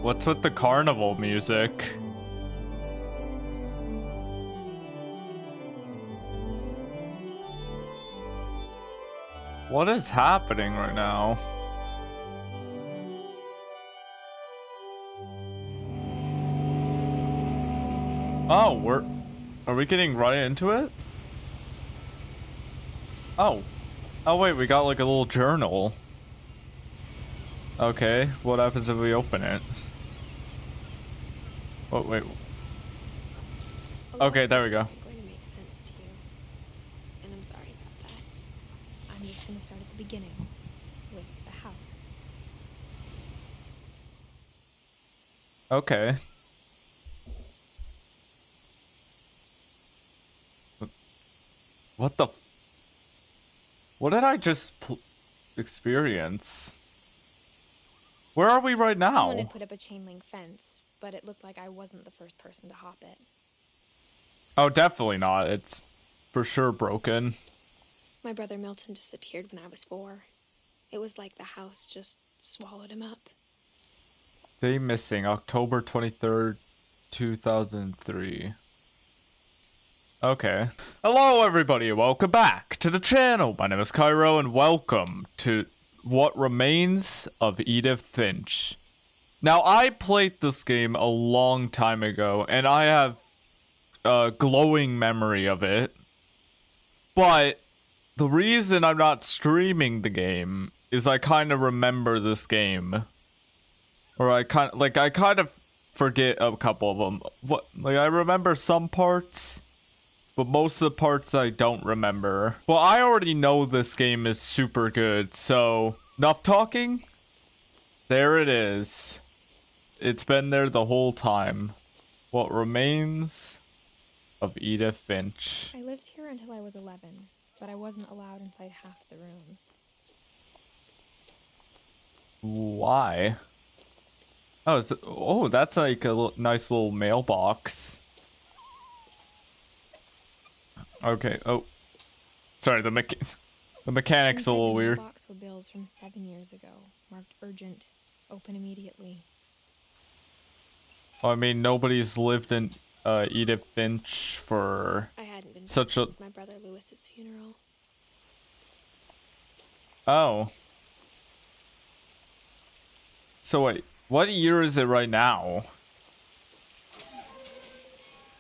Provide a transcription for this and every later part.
What's with the carnival music? What is happening right now? Oh, are we getting right into it? Oh. Oh wait, we got like a little journal. Okay, what happens if we open it? Oh wait. Okay, there we go. Isn't going to make sense to you, and I'm sorry about that. I'm just going to start at the beginning with the house. Okay. What the? What did I just experience? Where are we right now? Someone had put up a chain link fence, but it looked like I wasn't the first person to hop it. Oh, definitely not. It's for sure broken. My brother Milton disappeared when I was 4. It was like the house just swallowed him up. Day missing, October 23rd, 2003. Okay. Hello everybody, welcome back to the channel. My name is Cairo and welcome to What Remains of Edith Finch. Now, I played this game a long time ago and I have a glowing memory of it. But the reason I'm not streaming the game is I kind of remember this game. Or I kind of forget a couple of them. I remember some parts, but most of the parts I don't remember. Well, I already know this game is super good, so enough talking. There it is. It's been there the whole time. What Remains of Edith Finch. I lived here until I was 11, but I wasn't allowed inside half the rooms. Why? Oh, that's like a nice little mailbox. Okay. Oh, sorry. The mechanic's a little weird. The mailbox were bills from 7 years ago, marked urgent, open immediately. I mean, nobody's lived in Edith Finch for I hadn't been such a. since my brother Lewis's funeral. Oh. So wait, what year is it right now?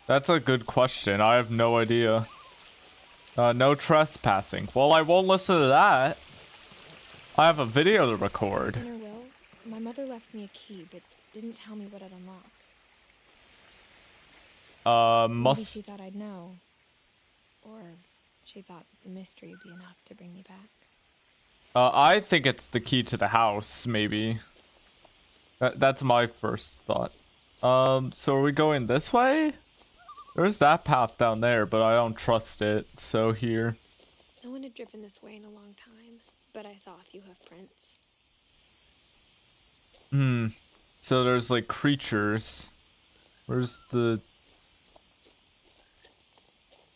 That's a good question. I have no idea. No trespassing. Well, I won't listen to that. I have a video to record. In her will, my mother left me a key, but didn't tell me what it unlocked. Maybe she thought I'd know. Or she thought that the mystery would be enough to bring me back. I think it's the key to the house, maybe. That's my first thought. So are we going this way? There's that path down there, but I don't trust it, so here. No one had driven this way in a long time, but I saw a few hoof prints. So there's like creatures. Where's the...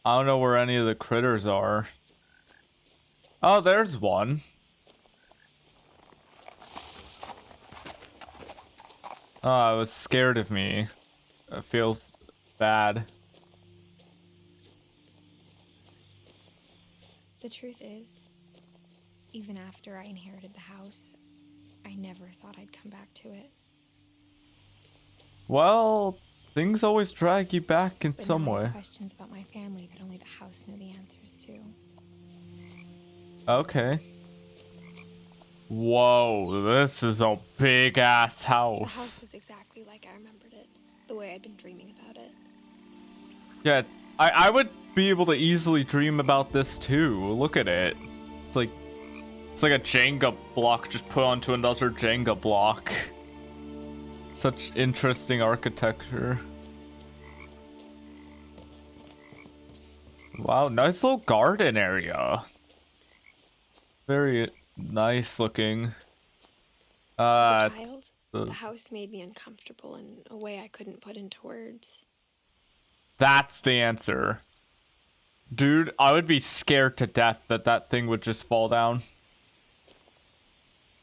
I don't know where any of the critters are. Oh, there's one. Oh, it was scared of me. It feels bad. The truth is, even after I inherited the house, I never thought I'd come back to it. Well, things always drag you back in some way. Questions about my family that only the house knew the answers to. Okay. Whoa, this is a big ass house. The house was exactly like I remembered it, the way I'd been dreaming about it. Yeah, I would be able to easily dream about this too. Look at it. It's like a Jenga block just put onto another Jenga block. Such interesting architecture. Wow, nice little garden area. Very nice looking. As a child, the house made me uncomfortable in a way I couldn't put into words. That's the answer. Dude, I would be scared to death that that thing would just fall down.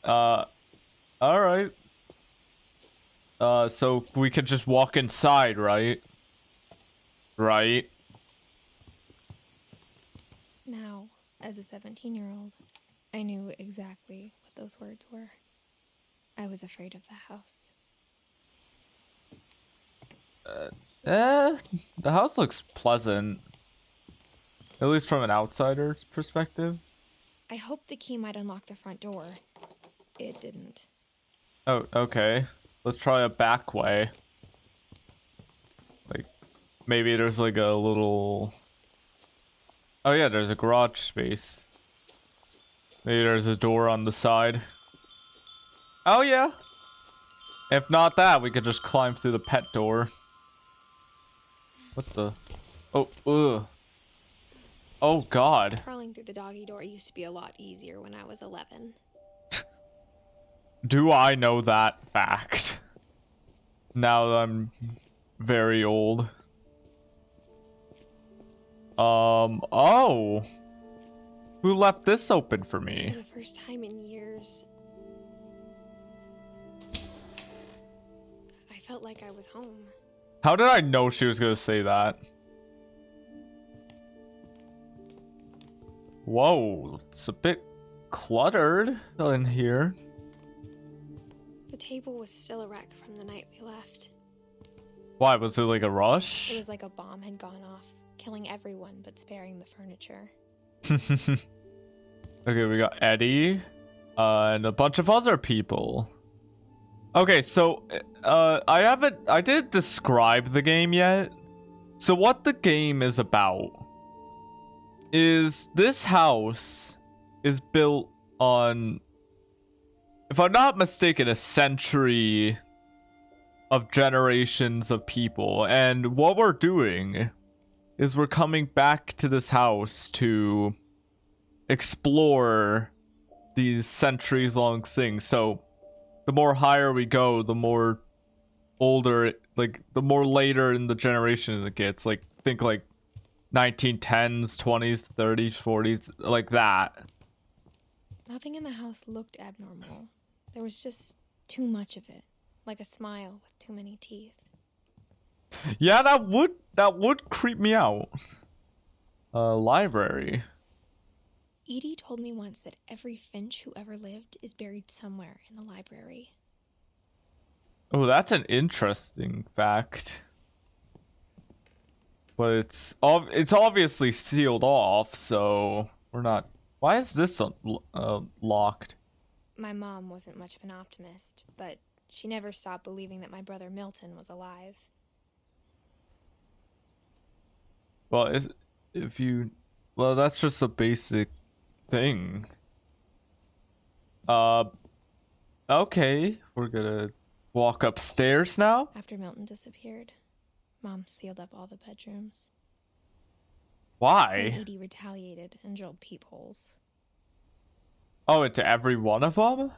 Alright. So we could just walk inside, right? Right? Now, as a 17-year-old, I knew exactly what those words were. I was afraid of the house. The house looks pleasant. At least from an outsider's perspective. I hoped the key might unlock the front door. It didn't. Oh, okay. Let's try a back way. Like, maybe there's like a little... Oh yeah, there's a garage space. Maybe there's a door on the side. Oh yeah. If not that, we could just climb through the pet door. What the? Oh, ugh. Oh god. Crawling through the doggy door used to be a lot easier when I was 11. Do I know that fact? Now that I'm very old. Oh. Who left this open for me? For the first time in years, I felt like I was home. How did I know she was gonna say that? Whoa, it's a bit cluttered in here. The table was still a wreck from the night we left. Why, was it like a rush? It was like a bomb had gone off, killing everyone but sparing the furniture. Okay, we got Eddie, and a bunch of other people. Okay, so, I didn't describe the game yet. So what the game is about is this house is built on, if I'm not mistaken, a century of generations of people. And what we're doing is we're coming back to this house to explore these centuries long things. So the more higher we go, the more older, like the more later in the generation it gets. Like think like 1910s, 20s, 30s, 40s, like that. Nothing in the house looked abnormal. There was just too much of it, like a smile with too many teeth. Yeah, that would creep me out. Library. Edie told me once that every Finch who ever lived is buried somewhere in the library. Oh, that's an interesting fact. But it's obviously sealed off, so we're not. Why is this locked? My mom wasn't much of an optimist, but she never stopped believing that my brother Milton was alive. Well, well, that's just a basic thing. Okay, we're gonna walk upstairs now. After Milton disappeared, Mom sealed up all the bedrooms. Why? Then Edie retaliated and drilled peepholes. Oh, into every one of them?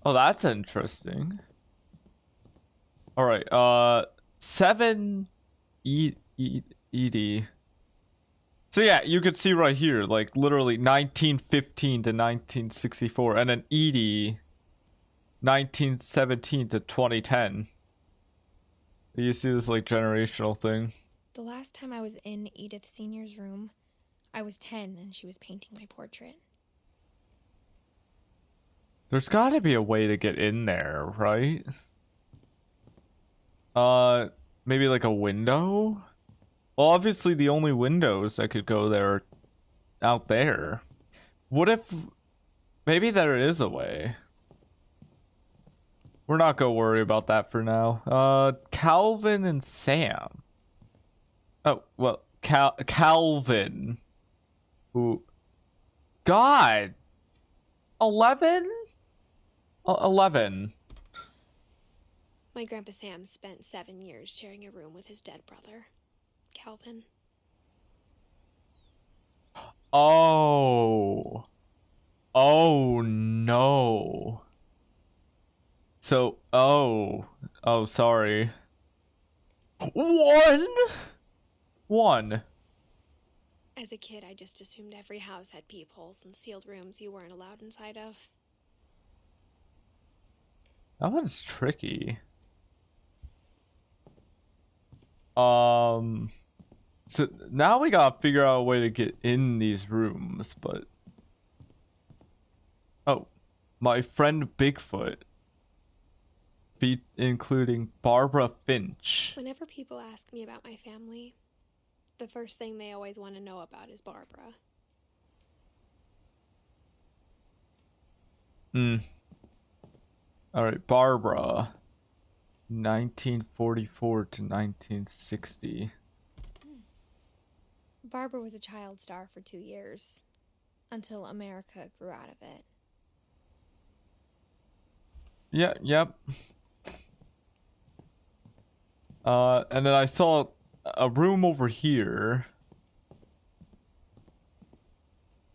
Oh, that's interesting. All right, 7 Edie. So yeah, you could see right here, like literally 1915 to 1964, and then Edie 1917 to 2010. You see this like generational thing. The last time I was in Edith Sr.'s room, I was 10 and she was painting my portrait. There's gotta be a way to get in there, right? Maybe like a window? Well, obviously the only windows that could go there are out there. What if... Maybe there is a way. We're not gonna worry about that for now. Calvin and Sam. Oh, well, Calvin. Who... God! 11? 11. My Grandpa Sam spent 7 years sharing a room with his dead brother, Calvin. Oh. Oh, no. So, oh. Oh, sorry. One. As a kid, I just assumed every house had peepholes and sealed rooms you weren't allowed inside of. That one's tricky. So now we gotta figure out a way to get in these rooms, but... Oh, my friend Bigfoot. Including Barbara Finch. Whenever people ask me about my family, the first thing they always want to know about is Barbara. Alright, Barbara. 1944 to 1960. Barbara was a child star for 2 years, until America grew out of it. Yeah, yep. And then I saw a room over here.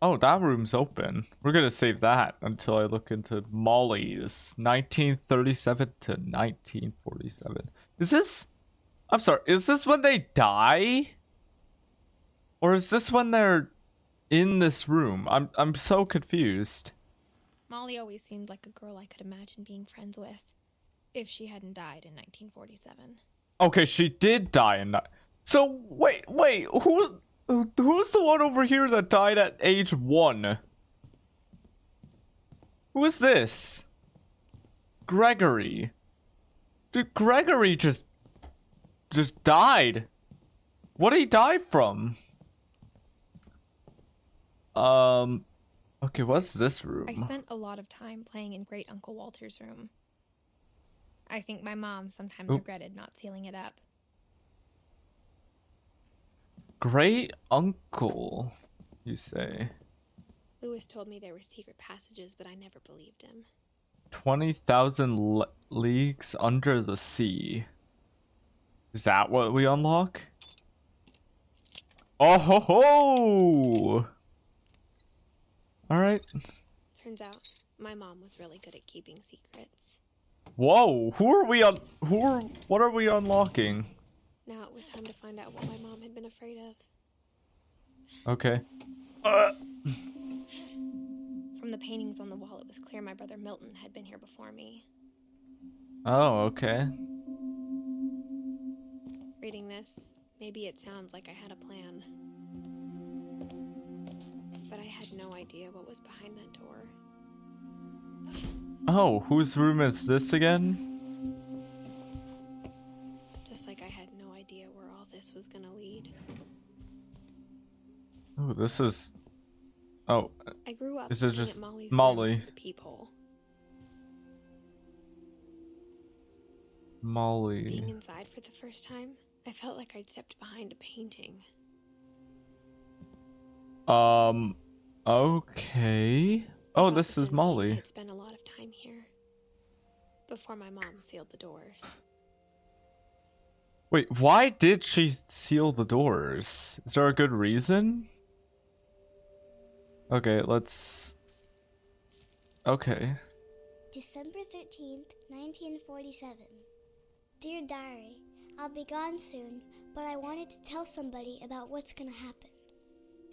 Oh, that room's open. We're gonna save that until I look into Molly's 1937 to 1947. Is this... I'm sorry, is this when they die? Or is this when they're in this room? I'm so confused. Molly always seemed like a girl I could imagine being friends with, if she hadn't died in 1947. Okay, she did die in that. So wait, who's the one over here that died at age 1? Who is this? Gregory. Dude, Gregory just died. What did he die from? Okay, what's this room? I spent a lot of time playing in Great Uncle Walter's room. I think my mom sometimes regretted not sealing it up. Great uncle, you say? Lewis told me there were secret passages, but I never believed him. 20,000 leagues under the sea. Is that what we unlock? Oh ho ho! Alright. Turns out, my mom was really good at keeping secrets. Whoa, what are we unlocking? Now it was time to find out what my mom had been afraid of. Okay. From the paintings on the wall, it was clear my brother Milton had been here before me. Oh, okay. Reading this, maybe it sounds like I had a plan. But I had no idea what was behind that door. Oh, whose room is this again? Just like I had no idea where all this was gonna lead. Oh, this is... Oh, I grew up this is looking just at Molly's Molly. room through the peephole. Molly. Being inside for the first time, I felt like I'd stepped behind a painting. Okay. Oh, this is Molly. I had spent a lot of time here before my mom sealed the doors. Wait, why did she seal the doors? Is there a good reason? Okay, let's... Okay. December 13th, 1947. Dear Diary, I'll be gone soon, but I wanted to tell somebody about what's gonna happen.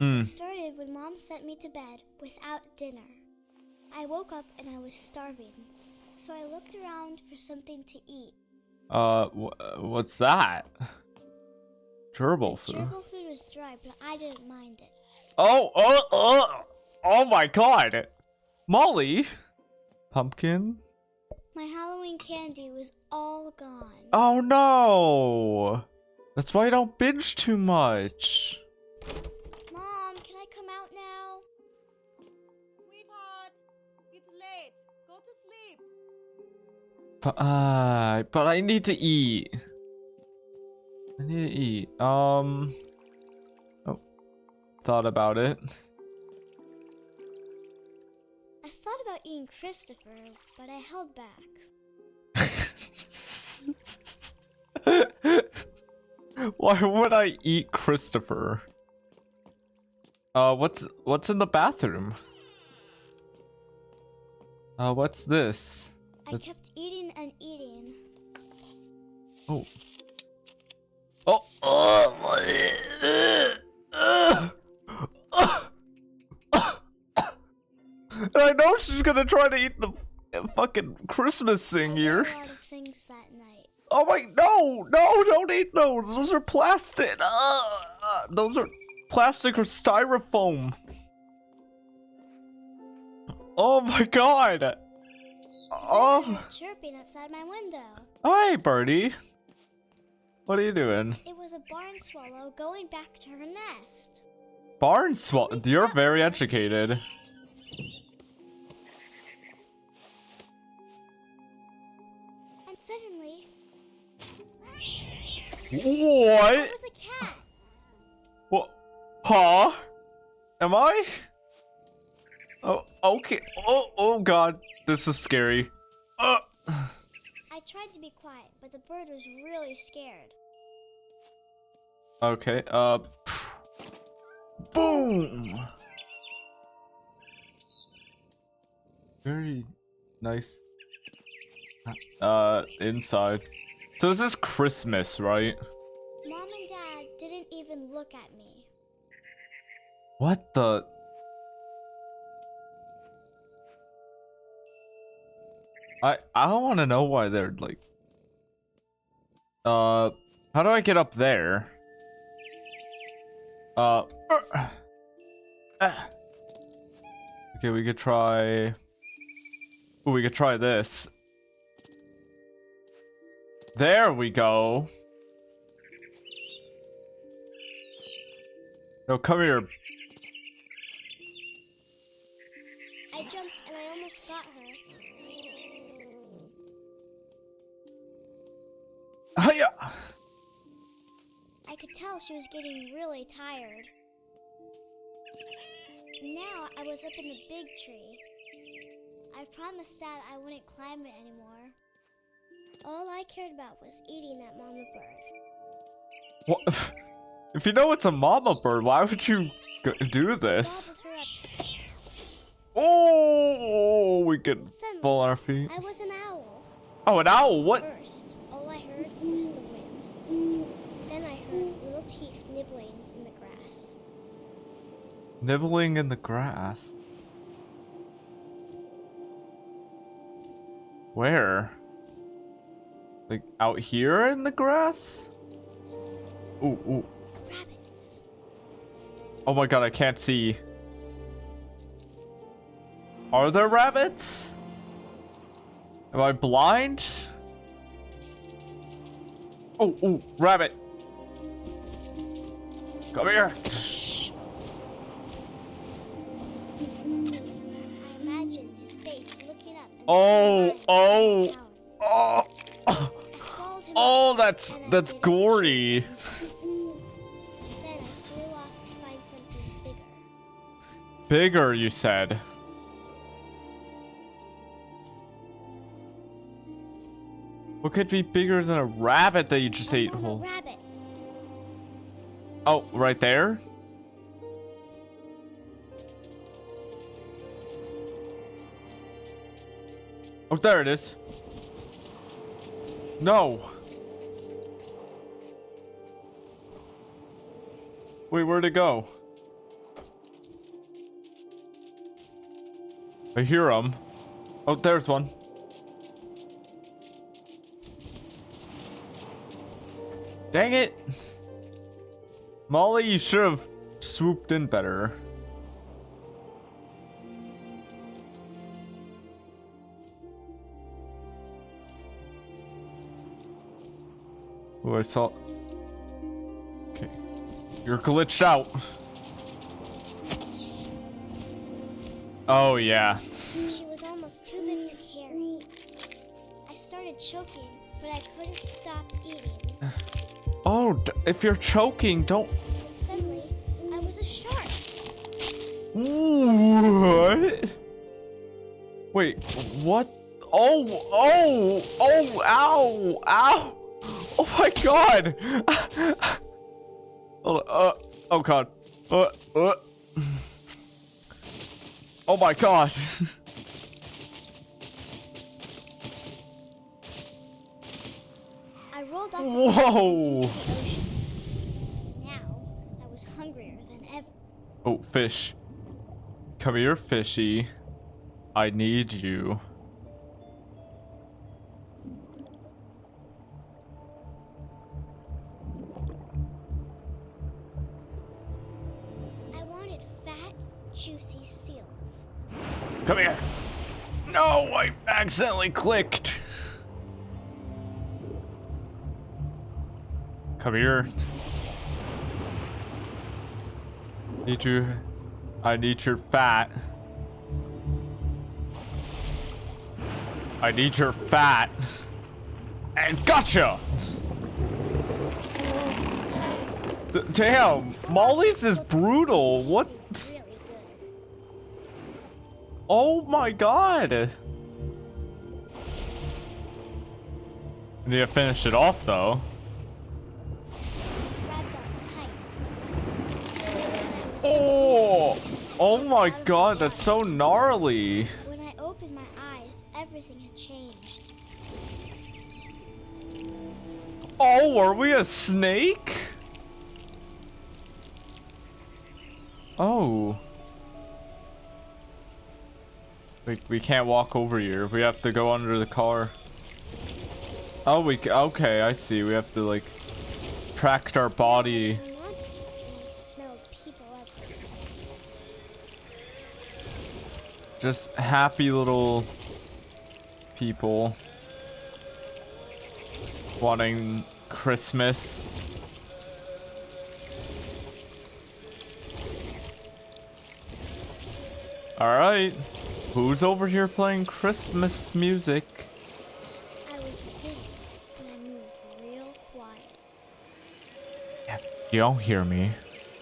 It started when Mom sent me to bed without dinner. I woke up and I was starving, so I looked around for something to eat. What's that? Gerbil food. Gerbil food was dry, but I didn't mind it. Oh my god! Molly! Pumpkin? My Halloween candy was all gone. Oh no! That's why you don't binge too much. Mom, can I come out now? Sweetheart, it's late. Go to sleep. But I need to eat. Oh, thought about it. I thought about eating Christopher, but I held back. Why would I eat Christopher? What's in the bathroom? What's this? I kept eating and eating. Oh. I know she's gonna try to eat the fucking Christmas thing I ate here. a lot of things that night. Oh my, no, don't eat those. Those are plastic. Those are plastic or styrofoam. Oh my god. I heard chirping outside my window. Hi, birdie. What are you doing? It was a barn swallow going back to her nest. Barn swallow. You're very educated. And suddenly, What? there was a cat. What? Huh? Am I? Oh, okay. Oh god. This is scary. I tried to be quiet, but the bird was really scared. Okay, boom! Very nice. Inside. So this is Christmas, right? Mom and Dad didn't even look at me. What the? I don't want to know why they're like. How do I get up there? Okay, we could try. Oh, we could try this. There we go. No, come here. I jumped and I almost got her. Hiya! I could tell she was getting really tired. Now I was up in the big tree. I promised Dad I wouldn't climb it anymore. All I cared about was eating that mama bird. What? If you know it's a mama bird, why would you do this? Gobbled her up. Oh, we could Suddenly, fall on our feet. I was an owl. Oh, an owl? What? First, all I heard was the wind. Then I heard little teeth nibbling in the grass. Nibbling in the grass. Where? Like out here in the grass? Ooh. Rabbits. Oh my god, I can't see. Are there rabbits? Am I blind? Oh, rabbit. Come here. I imagined his face looking up and Oh. I swallowed him Oh, up, that's and I didn't gory. Then I flew off to find something bigger. Bigger, you said. What could be bigger than a rabbit that you just ate A whole? rabbit. Oh, right there? Oh, there it is. No. Wait, where'd it go? I hear him. Oh, there's one. Dang it. Molly, you should have swooped in better. Oh, I saw. Okay. You're glitched out. Oh, yeah. She was almost too big to carry. I started choking, but I couldn't stop eating. Oh, if you're choking, don't. And suddenly, I was a shark. What? Wait, what? Oh, ow. Oh my god. Oh god. Oh my god. I rolled off Whoa. into the ocean. Now, I was hungrier than ever. Oh, fish. Come here, fishy. I need you. Come here. No, I accidentally clicked. Come here. I need your fat. I need your fat. And gotcha! Damn, Molly's is brutal. What? Really good. Oh my god. Need to finish it off though. Grabbed on tight. Oh my god, that's so gnarly. When I opened my eyes, everything had changed. Oh, are we a snake? Oh. We can't walk over here. We have to go under the car. Oh, okay, I see. We have to like tract our body. And I smelled people everywhere. Just happy little people wanting Christmas. All right, who's over here playing Christmas music? I was big, but I moved real quiet. You don't hear me.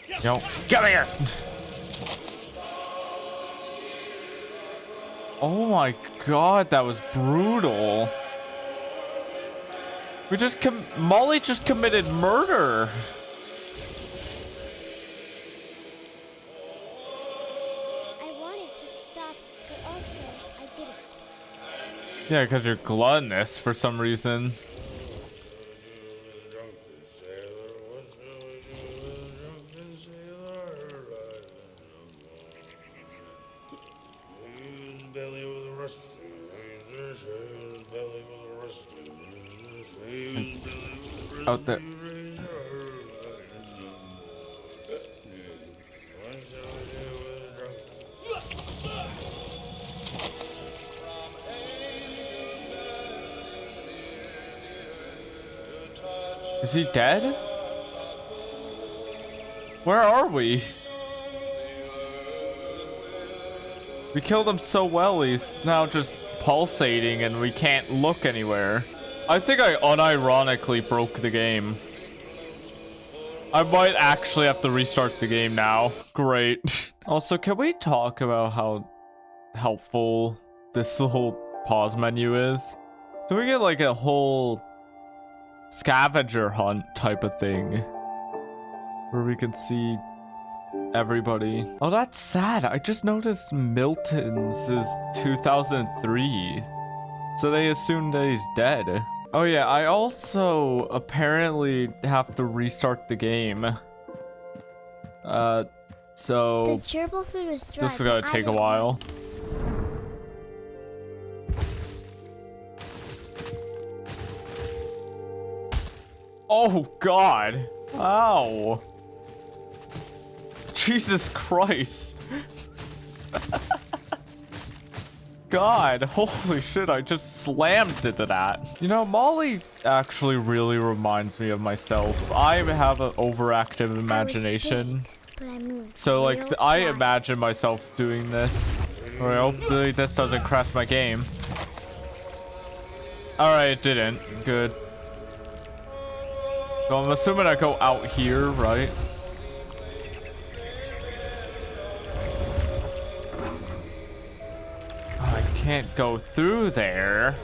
You don't. Come here. Oh my god, that was brutal. Molly just committed murder. I wanted to stop, but also I didn't. Yeah, because you're gluttonous for some reason. Out there. Is he dead? Where are we? We killed him so well, he's now just pulsating and we can't look anywhere. I think I unironically broke the game. I might actually have to restart the game now. Great. Also, can we talk about how helpful this little pause menu is? So we get like a whole scavenger hunt type of thing where we can see everybody. Oh, that's sad. I just noticed Milton's is 2003. So they assumed that he's dead. Oh yeah, I also apparently have to restart the game. So The gerbil food was dry. this is gonna but I take a didn't while. Oh god. Ow. Jesus Christ. God, holy shit, I just slammed into that. You know, Molly actually really reminds me of myself. I have an overactive imagination. But I moved So, like, real I quiet. imagine myself doing this. Alright, hopefully this doesn't crash my game. Alright, it didn't. Good. So I'm assuming I go out here, right? I can't go through there.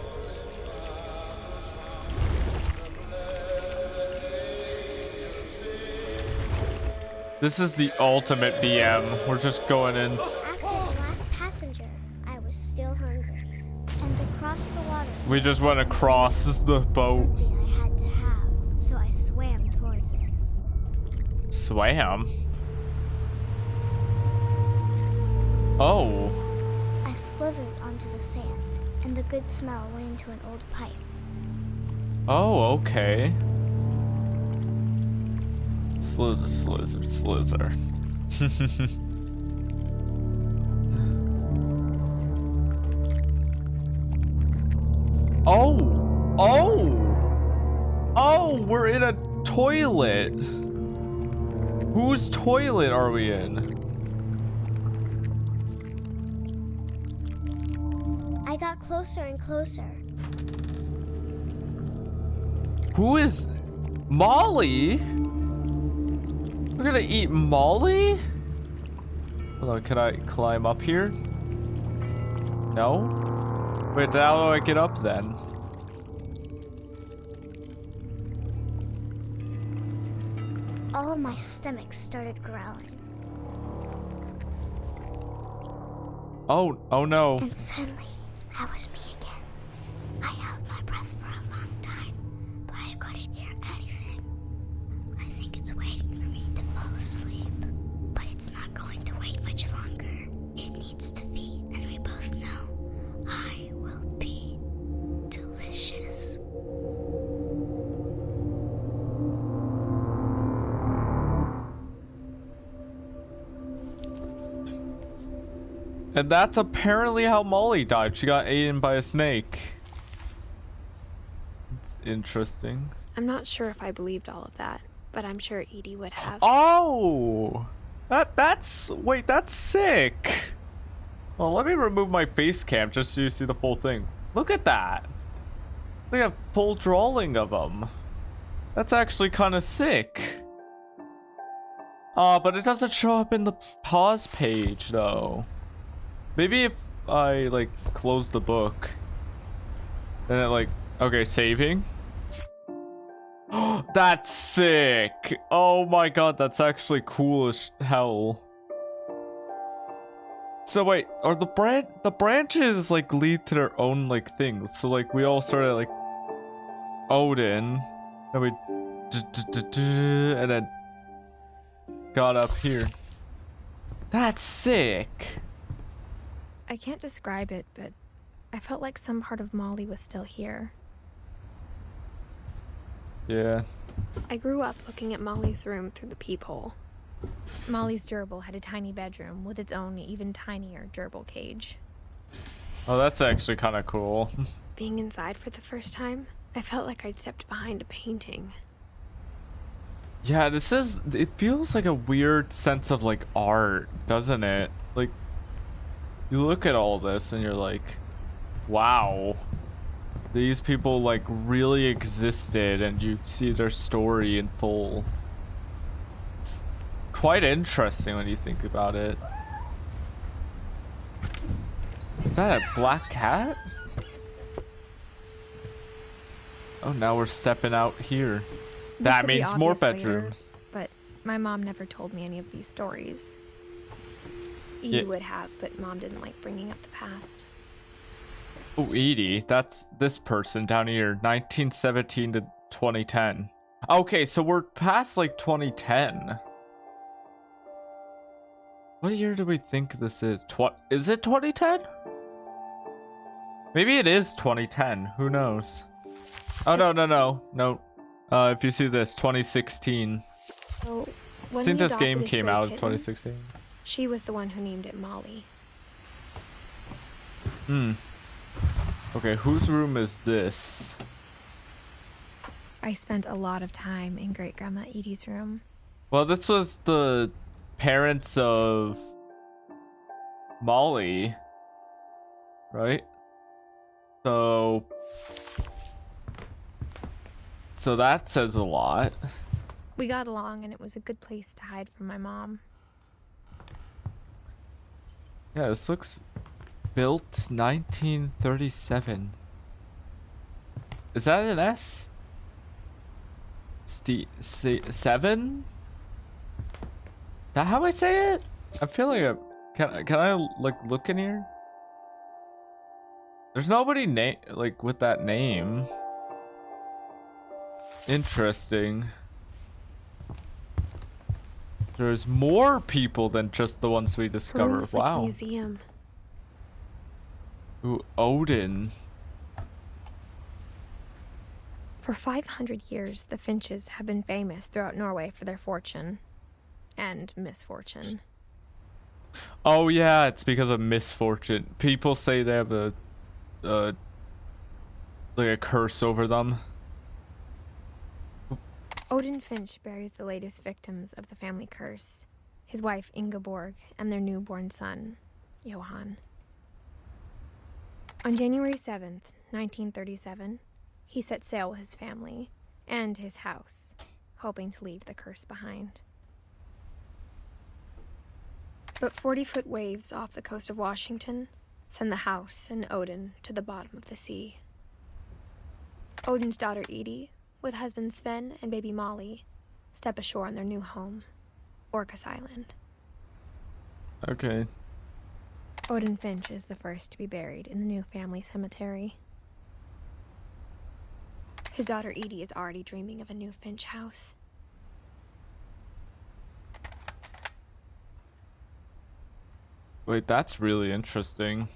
This is the ultimate BM. We're just going in. After the last passenger, I was still hungry. And across the water, We just went across the boat. something I had to have, so I swam towards it. Swam? Oh. I slithered onto the sand, and the good smell went into an old pipe. Oh, okay. Slither, slither, slither. Oh, we're in a toilet. Whose toilet are we in? I got closer and closer. Who is Molly? We're gonna eat Molly? Hold on, can I climb up here? No? Wait, how do I get up then? All of my stomach started growling. Oh no. And suddenly, I was me again. I held my breath for a long time, but I couldn't hear anything. I think it's waiting for me to fall asleep, but it's not going to wait much longer. It needs to feed, and we both know I will be delicious. And that's apparently how Molly died. She got eaten by a snake. It's interesting. I'm not sure if I believed all of that, but I'm sure Edie would have. Oh! That's sick. Well, let me remove my face cam just so you see the full thing. Look at that. They have full drawing of them. That's actually kind of sick. But it doesn't show up in the pause page though. Maybe if I like close the book, then it like, okay, saving. That's sick. Oh my god, that's actually cool as hell. So wait, are the branches like lead to their own like things? So like we all started like Odin, and we and then got up here. That's sick. I can't describe it, but I felt like some part of Molly was still here. Yeah. I grew up looking at Molly's room through the peephole. Molly's gerbil had a tiny bedroom with its own even tinier gerbil cage. Oh, that's actually kind of cool. Being inside for the first time, I felt like I'd stepped behind a painting. Yeah, it feels like a weird sense of like art, doesn't it? Like, you look at all this and you're like, wow, these people like really existed, and you see their story in full. It's quite interesting when you think about it. Is that a black cat? Oh, now we're stepping out here. That means more bedrooms. Later, but my mom never told me any of these stories. Edie Yeah. would have, but Mom didn't like bringing up the past. Oh, Edie, that's this person down here, 1917 to 2010. Okay, so we're past like 2010. What year do we think this is? Is it 2010? Maybe it is 2010. Who knows? Oh, no. If you see this, 2016. So, I when think we this game adopted a came stray out in kitten, 2016. she was the one who named it Molly. Okay, whose room is this? I spent a lot of time in Great Grandma Edie's room. Well, this was the parents of Molly, right? So that says a lot. We got along, and it was a good place to hide from my mom. Yeah, this looks built 1937. Is that an S? 7? That how I say it? I feel like can I like look in here? There's nobody like with that name. Interesting. There's more people than just the ones we Her room discovered. was like a Wow. museum. Ooh, Odin. For 500 years, the Finches have been famous throughout Norway for their fortune and misfortune. Oh yeah, it's because of misfortune. People say they have a like a curse over them. Odin Finch buries the latest victims of the family curse, his wife Ingeborg and their newborn son, Johann. On January 7th, 1937, he set sail with his family and his house, hoping to leave the curse behind. But 40-foot waves off the coast of Washington send the house and Odin to the bottom of the sea. Odin's daughter Edith, with husband Sven and baby Molly, step ashore on their new home, Orcas Island. Okay. Odin Finch is the first to be buried in the new family cemetery. His daughter Edie is already dreaming of a new Finch house. Wait, that's really interesting.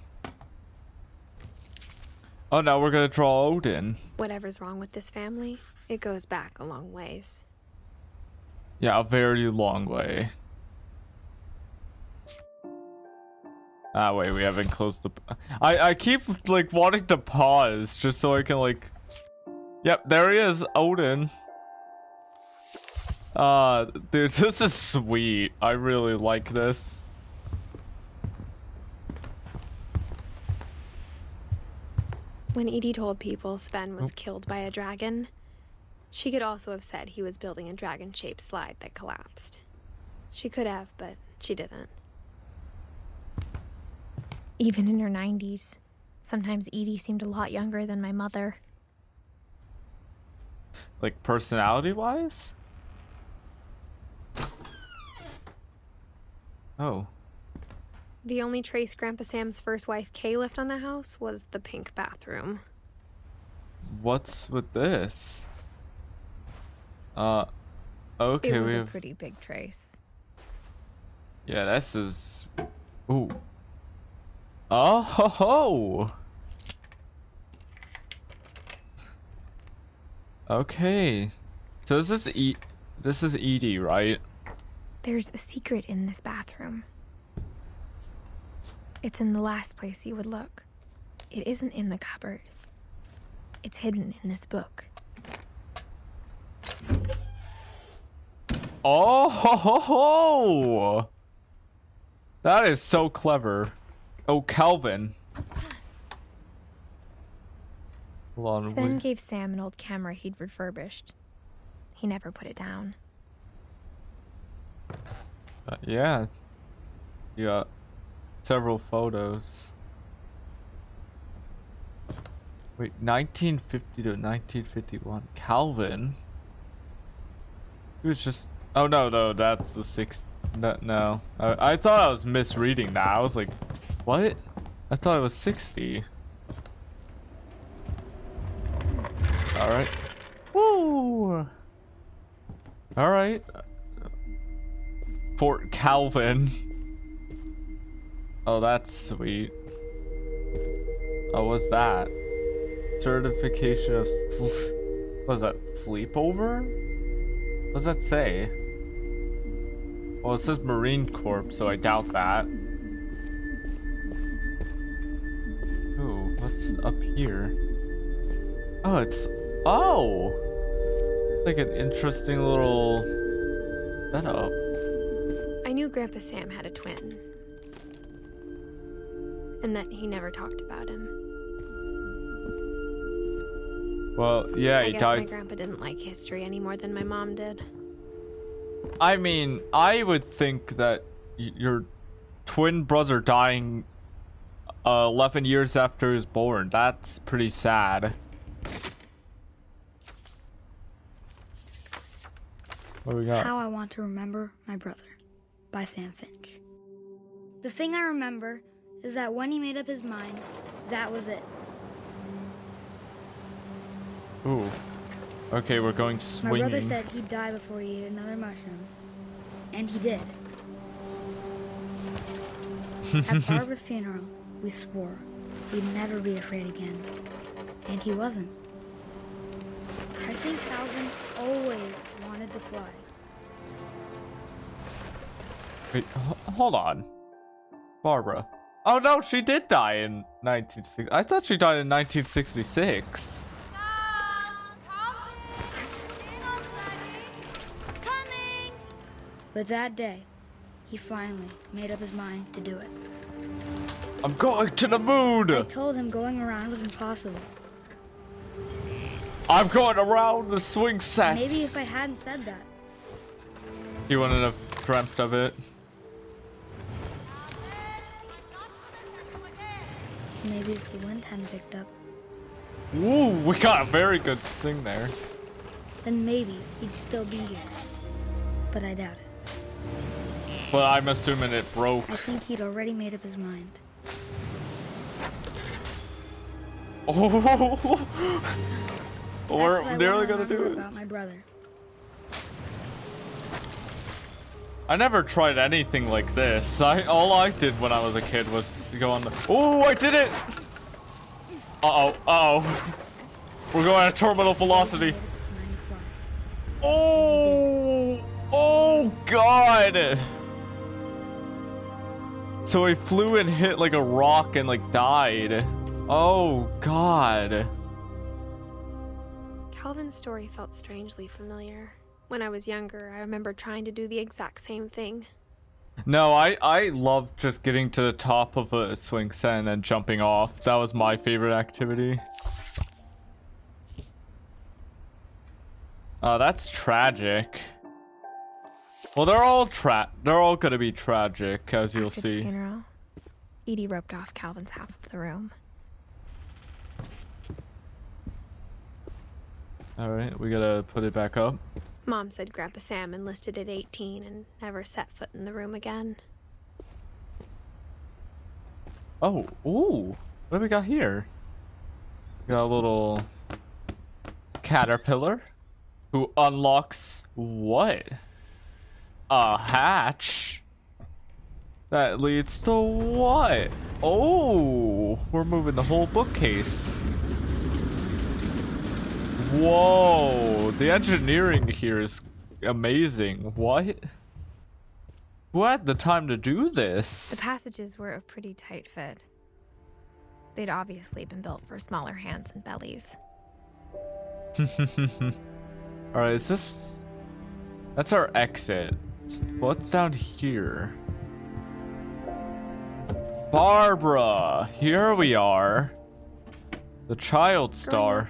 Oh, now we're gonna draw Odin. Whatever's wrong with this family, it goes back a long ways. Yeah, a very long way. Ah, wait, we haven't closed the... I keep, like, wanting to pause just so I can, like... Yep, there he is, Odin. Dude, this is sweet. I really like this. When Edie told people Sven was killed by a dragon, she could also have said he was building a dragon-shaped slide that collapsed. She could have, but she didn't. Even in her 90s, sometimes Edie seemed a lot younger than my mother. Like, personality-wise? Oh. The only trace Grandpa Sam's first wife Kay left on the house was the pink bathroom. What's with this? Okay, It was we a have... pretty big trace. Yeah, this is... Ooh. Oh ho ho! Okay. So this is Edie, right? There's a secret in this bathroom. It's in the last place you would look. It isn't in the cupboard. It's hidden in this book. Oh ho ho ho! That is so clever. Oh, Calvin. Hold on. Sven gave Sam an old camera he'd refurbished. He never put it down. Yeah. You got several photos. Wait, 1950 to 1951. Calvin? He was just... Oh, no, that's the 6th. No. I thought I was misreading that. I was like, what? I thought it was 60. Alright. Woo! Alright. Fort Calvin. Oh, that's sweet. Oh, what's that? Certification of... What was that? Sleepover? What does that say? Well, it says Marine Corps, so I doubt that. Ooh, what's up here? Oh, it's... Oh! Like an interesting little setup. I knew Grandpa Sam had a twin. And that he never talked about him. Well, yeah, I he guess died. my grandpa didn't like history any more than my mom did. I mean, I would think that your twin brother dying 11 years after he was born, that's pretty sad. What do we got? How I Want to Remember My Brother by Sam Finch. The thing I remember is that when he made up his mind, that was it. Ooh. Okay, we're going My swinging. brother said he'd die before he ate another mushroom. And he did. At Barbara's funeral, we swore we'd never be afraid again. And he wasn't. I think Calvin always wanted to fly. Wait, hold on. Barbara. Oh no, she did die in 1960. I thought she died in 1966. But that day, he finally made up his mind to do it. I'm going to the moon! I told him going around was impossible. I'm going around the swing set! Maybe if I hadn't said that. You wouldn't have dreamt of it. Maybe if the wind hadn't picked up. Ooh, we got a very good thing there. Then maybe he'd still be here. But I doubt it. But I'm assuming it broke. I think he'd already made up his mind. Oh, we're That's what I nearly wanna gonna do remember it. about my brother. I never tried anything like this. All I did when I was a kid was go on the. Oh, I did it! We're going at terminal velocity. Oh God! So he flew and hit like a rock and like died. Oh God. Calvin's story felt strangely familiar. When I was younger, I remember trying to do the exact same thing. No, I love just getting to the top of a swing set and then jumping off. That was my favorite activity. Oh, that's tragic. Well, they're all gonna be tragic, as you'll After the see. funeral, Edie roped off Calvin's half of the room. All right, we gotta put it back up. Mom said Grandpa Sam enlisted at 18 and never set foot in the room again. Oh, ooh, what do we got here? We got a little caterpillar who unlocks what? A hatch that leads to what? Oh, we're moving the whole bookcase. Whoa, the engineering here is amazing. What? Who had the time to do this? The passages were a pretty tight fit. They'd obviously been built for smaller hands and bellies. Alright, is this... That's our exit. What's down here? Barbara! Here we are. The child star.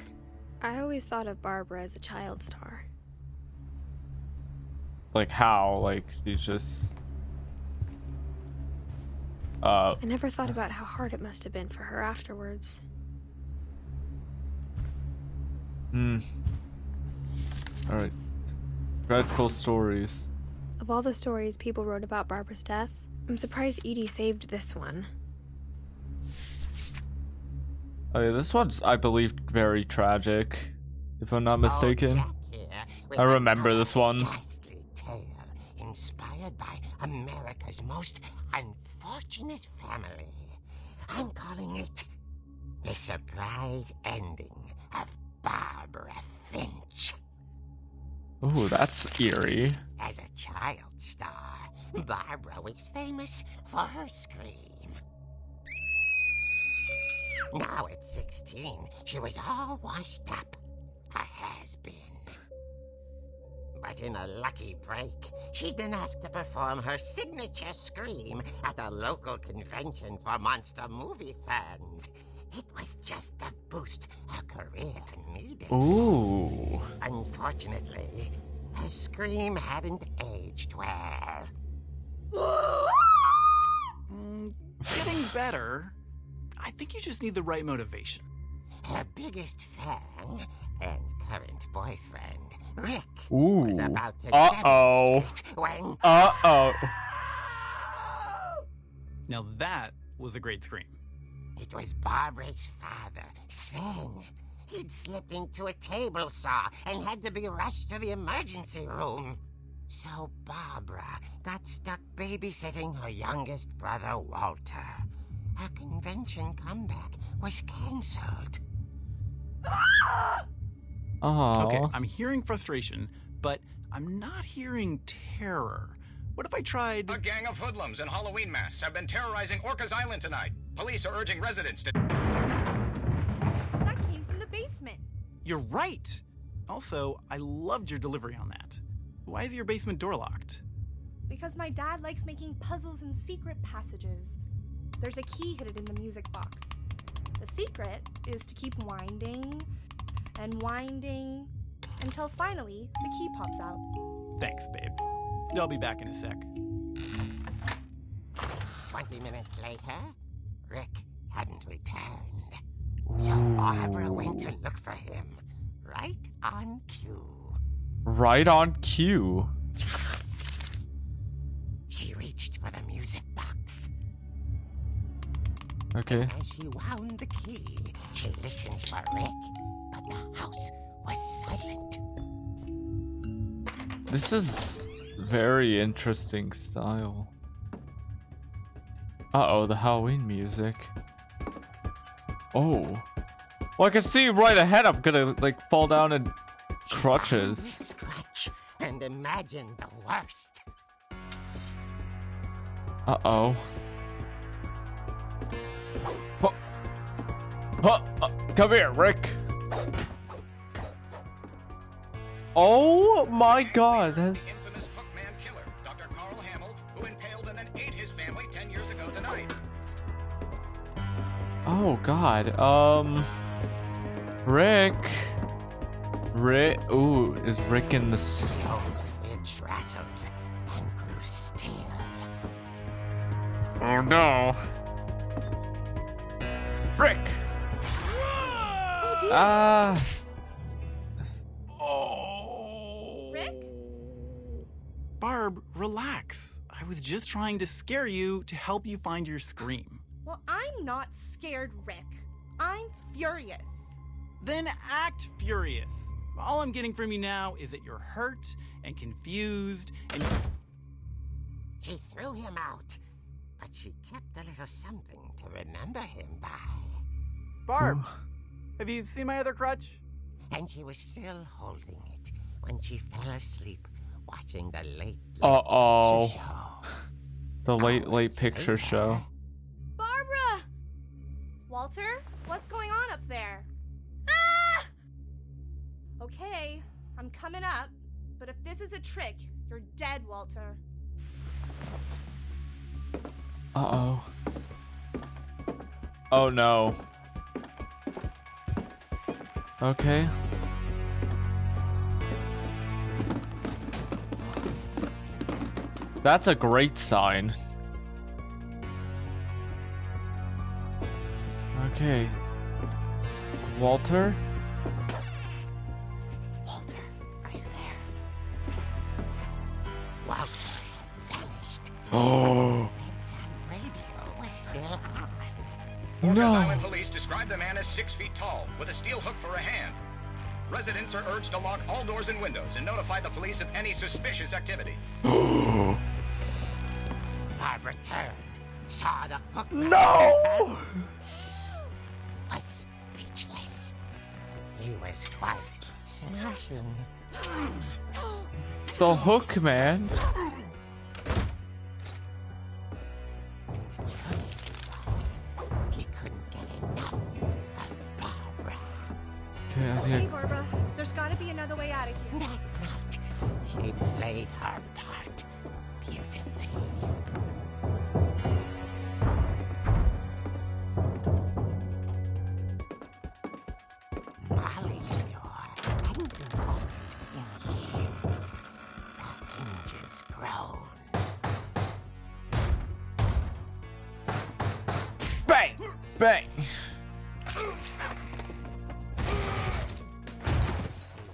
I always thought of Barbara as a child star. Like how? Like she's just... I never thought about how hard it must have been for her afterwards. Alright. Dreadful stories. Of all the stories people wrote about Barbara's death, I'm surprised Edie saved this one. Oh yeah, this one's, I believe, very tragic. If I'm not mistaken. I remember this one. Ghastly tale inspired by America's most unfortunate family. I'm calling it The Surprise Ending of Barbara Finch. Ooh, that's eerie. As a child star, Barbara was famous for her scream. Now at 16, she was all washed up. A has-been. But in a lucky break, she'd been asked to perform her signature scream at a local convention for monster movie fans. It was just the boost her career needed. Ooh. Unfortunately, her scream hadn't aged well. Getting better. I think you just need the right motivation. Her biggest fan and current boyfriend, Rick, Ooh. was about to Uh-oh. demonstrate when... Uh-oh. Now that was a great scream. It was Barbara's father, Sven. He'd slipped into a table saw and had to be rushed to the emergency room. So Barbara got stuck babysitting her youngest brother, Walter. Her convention comeback was cancelled. Oh. Okay, I'm hearing frustration, but I'm not hearing terror. What if I tried... A gang of hoodlums in Halloween masks have been terrorizing Orcas Island tonight. Police are urging residents to... That came from the basement. You're right! Also, I loved your delivery on that. Why is your basement door locked? because my dad likes making puzzles and secret passages. There's a key hidden in the music box. The secret is to keep winding and winding until finally the key pops out. Thanks, babe. I'll be back in a sec. 20 minutes later, Rick hadn't returned. So Barbara went to look for him, right on cue. Right on cue. She reached for the music box. Okay. As she wound the key, she listened for Rick, but the house was silent. This is very interesting style. Uh-oh, the Halloween music. Oh. Well, I can see right ahead I'm gonna, like, fall down in crutches. Scratch and imagine the worst. Uh-oh. Huh. Huh. Come here, Rick. Oh my god, that's... The infamous Hookman killer, Dr. Carl Hamill, who impaled and then ate his family 10 years ago tonight. Oh god, Rick. Ooh, is Rick in the... So the fridge rattled and grew still. Oh no. Rick! Oh dear. Rick? Barb, relax. I was just trying to scare you to help you find your scream. Well, I'm not scared, Rick. I'm furious. Then act furious. All I'm getting from you now is that you're hurt and confused and... She threw him out, but she kept a little something to remember him by. Barb, have you seen my other crutch? And she was still holding it when she fell asleep watching the late Uh-oh. picture show. The late Hours picture later, show. Barbara! Walter, what's going on up there? Ah! Okay, I'm coming up, but if this is a trick, you're dead, Walter. Uh-oh. Oh no. Okay. That's a great sign. Okay. Walter? Walter, are you there? Walter had vanished. Oh. His bedside radio was still on. Orcas No. Island police describe the man as 6 feet tall, with a steel hook for a hand. Residents are urged to lock all doors and windows and notify the police of any suspicious activity. Barbara turned, saw the hook. No! Was speechless. He was quite smashing. The hook man. And he was. He couldn't get enough of Barbara. Okay, I Hey, think... Barbara, there's gotta be another way out of here. That night, she played her part beautifully. Molly's door hadn't been opened in years. The hinges groaned. Bang! Bang! He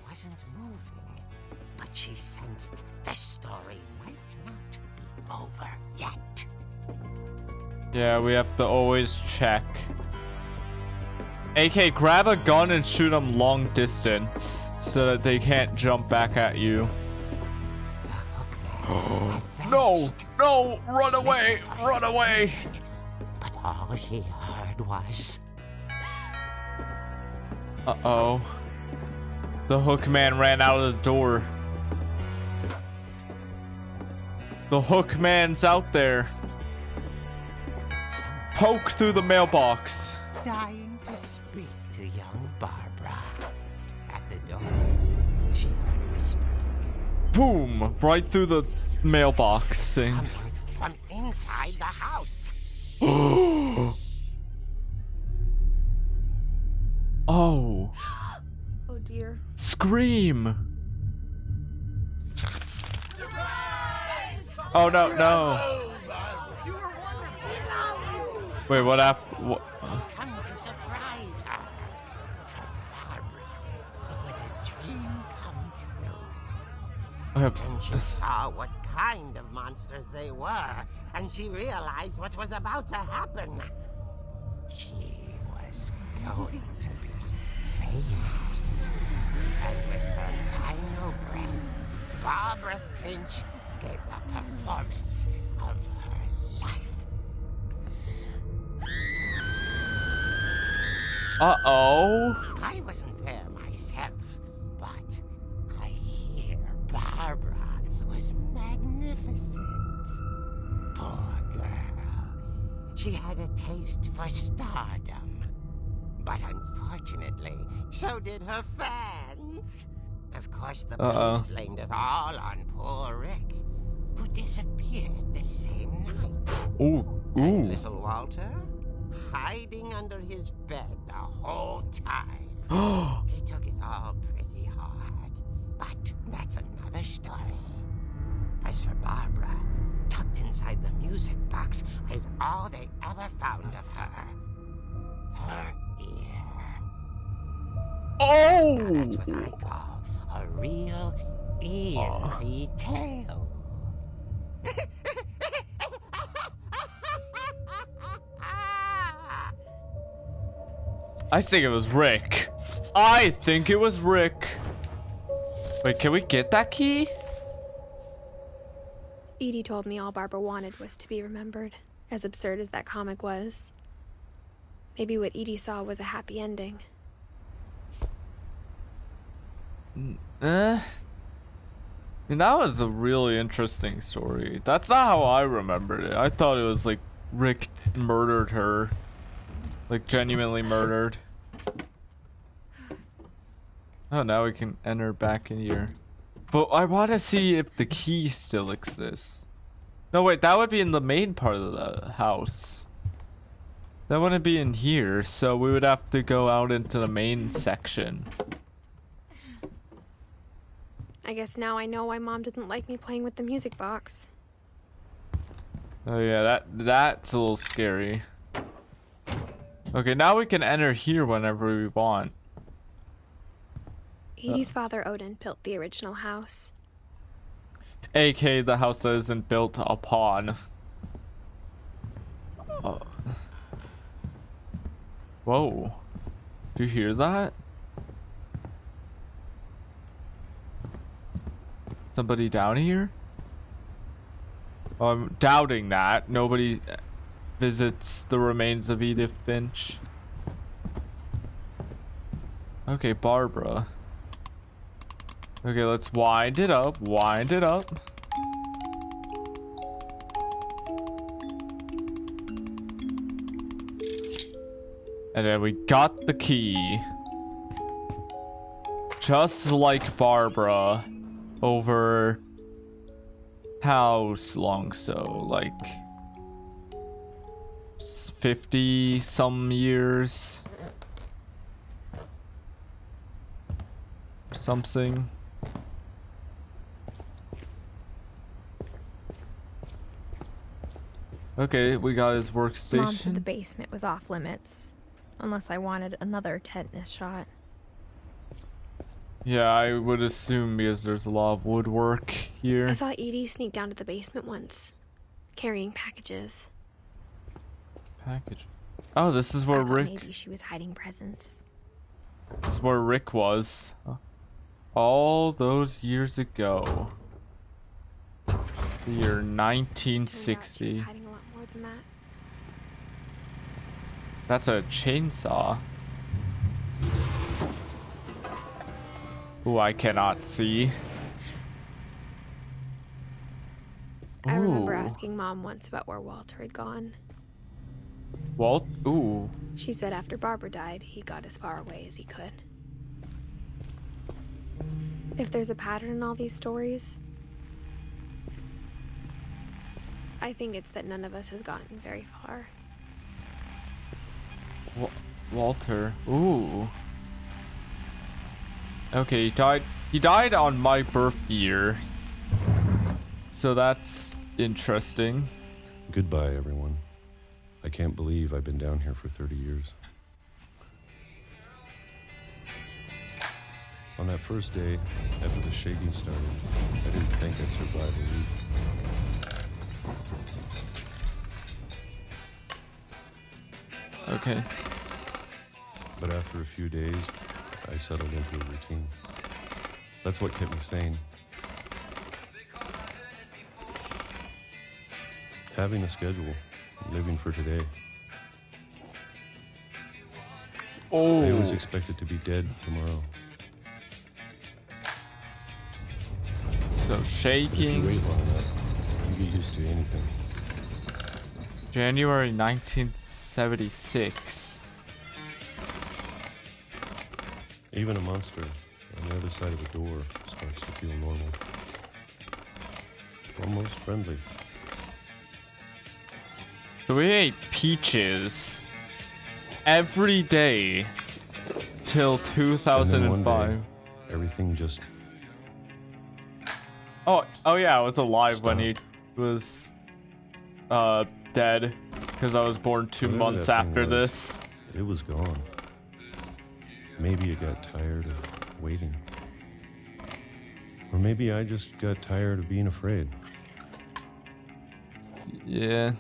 wasn't moving, but she sensed the story might not be over yet. Yeah, we have to always check. AK, grab a gun and shoot them long distance so that they can't jump back at you. The hookman had No! vanished. No! Run She away! listened for Run it away! again, but all she heard was... Uh-oh. The hook man ran out of the door. The hook man's out there. Poke through the mailbox. dying to speak to young Barbara. At the door, she heard whispering. Boom! Right through the Mailboxing. From inside the house. Oh. Oh dear. Scream. Oh no, no. Wait, what happened? What? Come to surprise her. For Barbara, it was a dream come true. And she saw what kind of monsters they were, and she realized what was about to happen. She was going to be famous. And with her final breath, Barbara Finch gave the performance of her life. Uh-oh. I wasn't there myself, but I hear Barbara was magnificent. Poor girl. She had a taste for stardom. But unfortunately, so did her fans. Of course, the police blamed it all on poor Rick, who disappeared the same night. Ooh. And little Walter, hiding under his bed the whole time. He took it all pretty hard, but that's another story. As for Barbara, tucked inside the music box is all they ever found of her. Her ear. Oh! Now that's what I call a real eerie tale. I think it was Rick. I think it was Rick. Wait, can we get that key? Edie told me all Barbara wanted was to be remembered, as absurd as that comic was. Maybe what Edie saw was a happy ending. I mean, that was a really interesting story. That's not how I remembered it. I thought it was like Rick murdered her. Like genuinely murdered. Oh, now we can enter back in here. But I want to see if the key still exists. No, wait, that would be in the main part of the house. That wouldn't be in here, so we would have to go out into the main section. I guess now I know why Mom didn't like me playing with the music box. Oh yeah, that's a little scary. Okay, now we can enter here whenever we want. Edie's father Odin built the original house. AK the house that isn't built upon. Whoa. Do you hear that? Somebody down here? I'm doubting that. Nobody visits the remains of Edith Finch. Okay, Barbara. Okay, let's wind it up. Wind it up. And then we got the key. Just like Barbara. Over how long so? Like 50 some years? Something. Okay, we got his workstation. Mom said the basement was off limits, unless I wanted another tetanus shot. Yeah, I would assume because there's a lot of woodwork here. I saw Edie sneak down to the basement once, carrying packages. Package. Oh, this is where I thought Rick. maybe she was hiding presents. This is where Rick was. All those years ago. The year Turned out she 1960. was hiding a lot more than that. That's a chainsaw. Ooh, I cannot see. I remember Ooh. asking Mom once about where Walter had gone. Walt? Ooh. She said after Barbara died, he got as far away as he could. If there's a pattern in all these stories, I think it's that none of us has gotten very far. Walter. Ooh. Okay, he died on my birth year. So that's interesting. Goodbye, everyone. I can't believe I've been down here for 30 years. On that first day, after the shaking started, I didn't think I'd survive a week. Okay. But after a few days, I settled into a routine. That's what kept me sane. Having a schedule, living for today. Oh. I was expected to be dead tomorrow. So shaking. But if you wait long enough, you get used to anything. January 1976. Even a monster on the other side of the door starts to feel normal. Almost friendly. So we ate peaches every day till And then 2005. one day, everything just Oh yeah, I was alive when he stopped. was dead because I was born 2 Whatever months that thing after was, this. It was gone. Maybe it got tired of waiting. Or maybe I just got tired of being afraid. Yeah.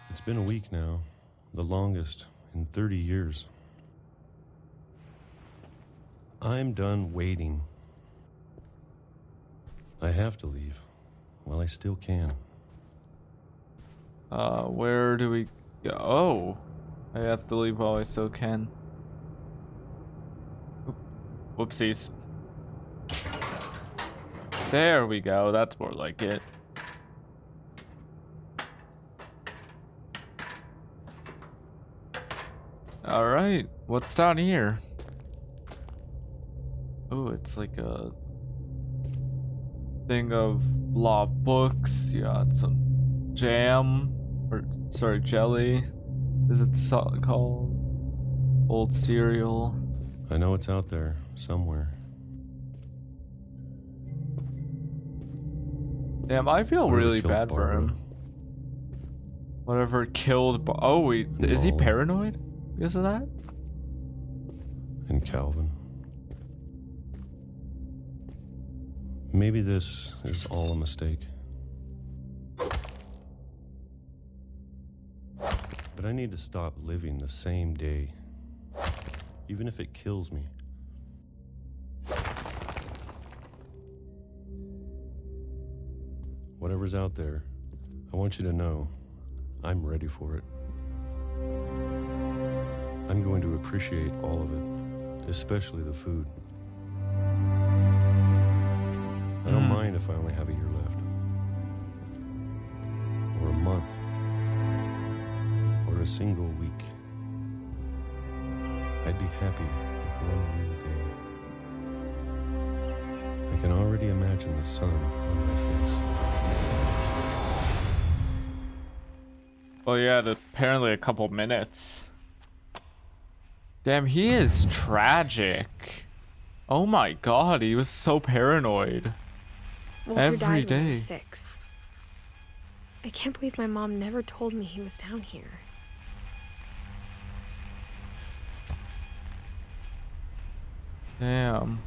It's been a week now, the longest in 30 years. I'm done waiting. I have to leave. Well, I still can. Where do we go? Oh, I have to leave while I still can. Whoopsies. There we go. That's more like it. All right, what's down here? Oh, it's like a thing of law books. You got some jam, or sorry, jelly. Is it called? Old cereal. I know it's out there somewhere. Damn, I feel Whatever really killed bad for Barbara. him. Whatever killed. Oh wait, is he No. paranoid because of that? And Calvin. Maybe this is all a mistake. But I need to stop living the same day, even if it kills me. Whatever's out there, I want you to know I'm ready for it. I'm going to appreciate all of it, especially the food. I don't mind if I only have a year left, or a month, or a single week. I'd be happy with one real day. I can already imagine the sun on my face. Well, yeah, apparently a couple minutes. Damn, he is tragic. Oh my god, he was so paranoid. Walter Every died when I day. was 6. I can't believe my mom never told me he was down here. Damn.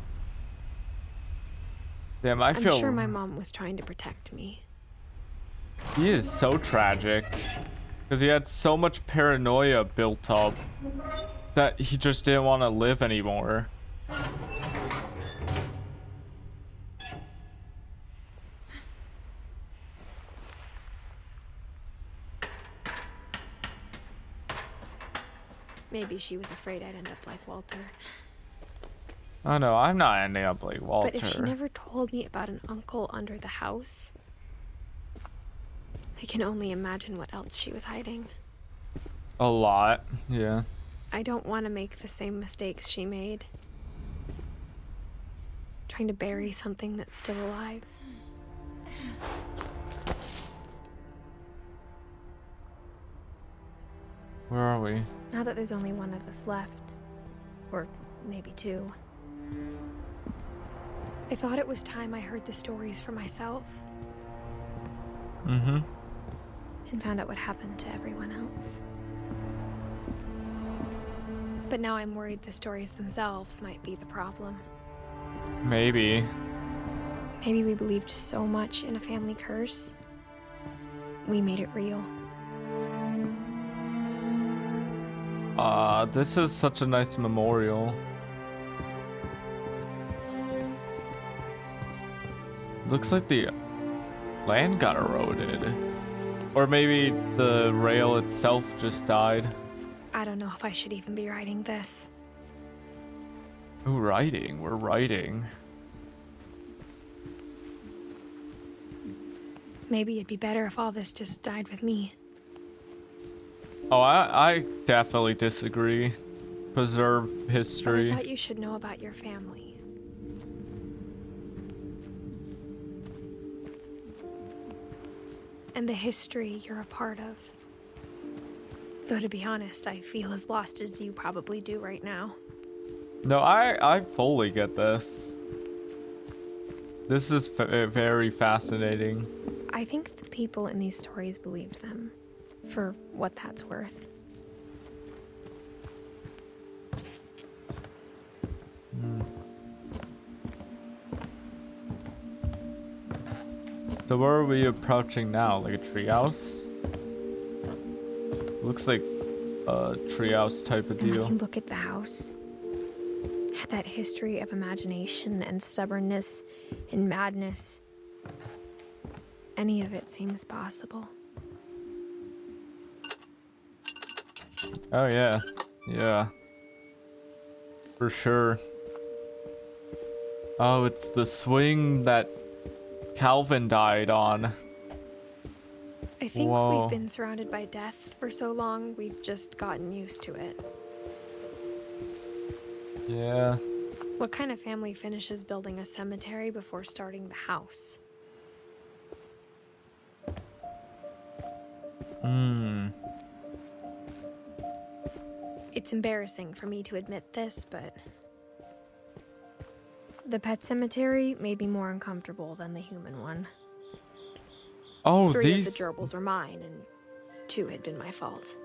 Damn, I'm feel sure my mom was trying to protect me. he is so tragic because he had so much paranoia built up that he just didn't want to live anymore. Maybe she was afraid I'd end up like Walter. Oh no, I'm not ending up like Walter. But if she never told me about an uncle under the house, I can only imagine what else she was hiding. A lot, yeah. I don't want to make the same mistakes she made. trying to bury something that's still alive. Where are we? Now that there's only one of us left, or maybe two, I thought it was time I heard the stories for myself. Mm-hmm. And found out what happened to everyone else. But now I'm worried the stories themselves might be the problem. Maybe. Maybe we believed so much in a family curse, we made it real. This is such a nice memorial. Looks like the land got eroded. Or maybe the rail itself just died. I don't know if I should even be writing this. Ooh, writing. We're writing. Maybe it'd be better if all this just died with me. Oh, I definitely disagree. Preserve But I history. thought you should know about your family. And the history you're a part of. Though to be honest, I feel as lost as you probably do right now. No, I fully get this. This is very fascinating. I think the people in these stories believed them, for what that's worth. So where are we approaching now? Like a treehouse? Looks like a treehouse type of And when deal. you look at the house, that history of imagination and stubbornness and madness, any of it seems possible. Oh yeah. Yeah. For sure. Oh, it's the swing that Calvin died on. I think Whoa. we've been surrounded by death for so long, we've just gotten used to it. Yeah. What kind of family finishes building a cemetery before starting the house? It's embarrassing for me to admit this, but the pet cemetery made me more uncomfortable than the human one. Oh, 3 these. of the gerbils were mine, and 2 had been my fault.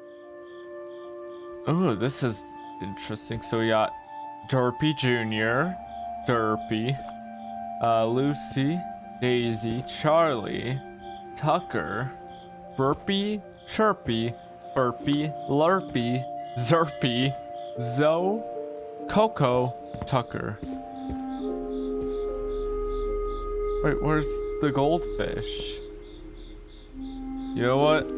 Oh, this is interesting. So we got Derpy Jr., Derpy, Lucy, Daisy, Charlie, Tucker, Burpy, Chirpy, Burpy, Lurpy, Zerpy, Zoe, Coco, Tucker. Wait, where's the goldfish? You know what?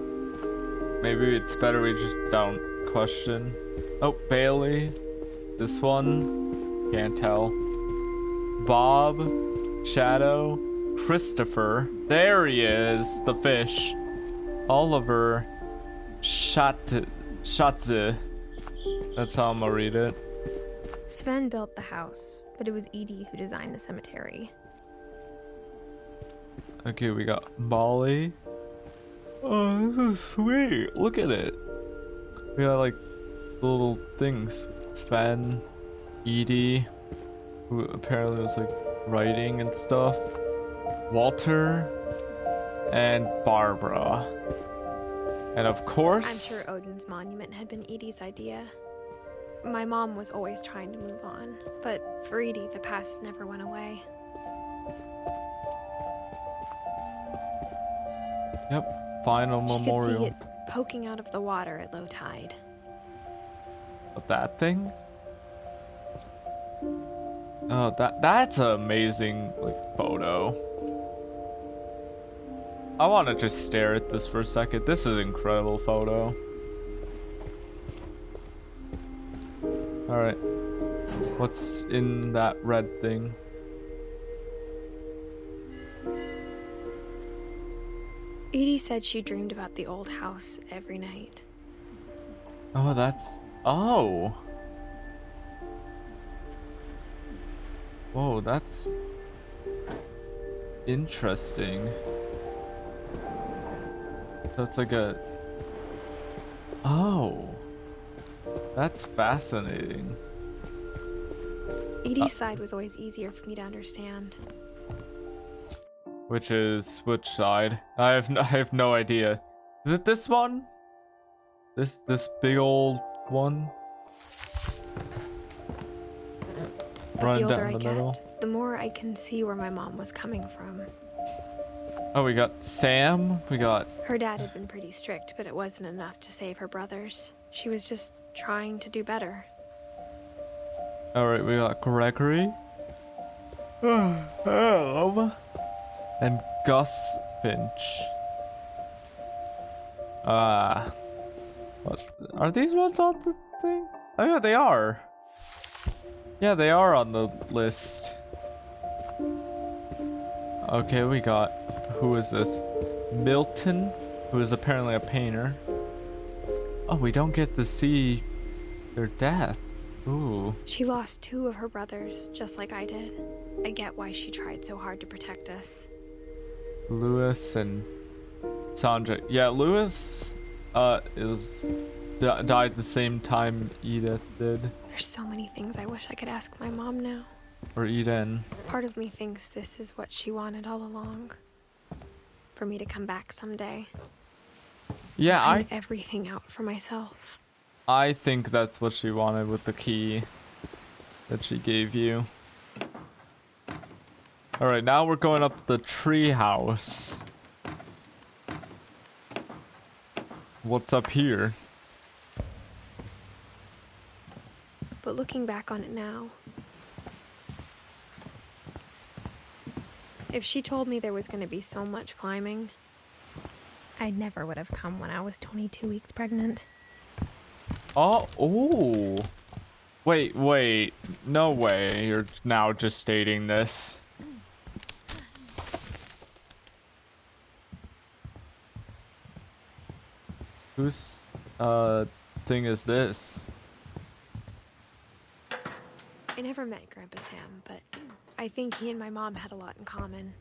Maybe it's better we just don't question. Oh, Bailey. This one. Can't tell. Bob. Shadow. Christopher. There he is. The fish. Oliver. Schatze. That's how I'm gonna read it. Sven built the house, but it was Edie who designed the cemetery. Okay, we got Molly. Oh, this is sweet. Look at it. We got like little things. Sven, Edie, who apparently was like writing and stuff. Walter, and Barbara. And of I'm course, sure Odin's monument had been Edie's idea. My mom was always trying to move on, but for Edie, the past never went away. yep, final She could see memorial it poking out of the water at low tide. of that thing. Oh, that's an amazing like photo. I want to just stare at this for a second. This is an incredible photo. All right, what's in that red thing? Edie said she dreamed about the old house every night. Oh, that's oh. Whoa, that's interesting. That's like a... Oh. That's fascinating. Edie's side was always easier for me to understand. Which side? I have no idea. Is it this one? This big old one? But Running the older down I the middle. get, the more I can see where my mom was coming from. Oh, we got Sam. We got... Her dad had been pretty strict, but it wasn't enough to save her brothers. She was just trying to do better. Alright, we got Gregory. And Gus Finch. What? Are these ones on the thing? Oh yeah, they are. Yeah, they are on the list. Okay, we got... Who is this? Milton, who is apparently a painter. Oh, we don't get to see their death. Ooh. She lost 2 of her brothers, just like I did. I get why she tried so hard to protect us. Lewis and Sandra. Yeah, Lewis died the same time Edith did. There's so many things I wish I could ask my mom now. Or Eden. Part of me thinks this is what she wanted all along. For me to come back someday. Yeah, Find everything out for myself. I think that's what she wanted with the key that she gave you. Alright, now we're going up the tree house. What's up here? But looking back on it now, if she told me there was going to be so much climbing, I never would have come when I was 22 weeks pregnant. Oh, ooh. Wait. No way. You're now just stating this. Whose thing is this? I never met Grandpa Sam, but I think he and my mom had a lot in common.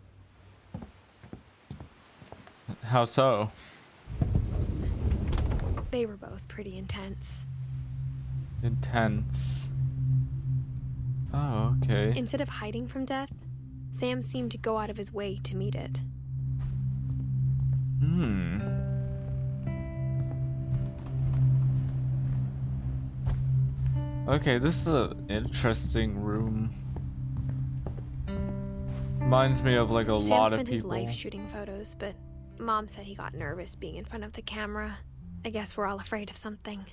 How so? They were both pretty intense. Intense. Oh, okay. Instead of hiding from death, Sam seemed to go out of his way to meet it. Okay, this is an interesting room. Reminds me of like a Sam lot of spent his people. life shooting photos, but Mom said he got nervous being in front of the camera. I guess we're all afraid of something.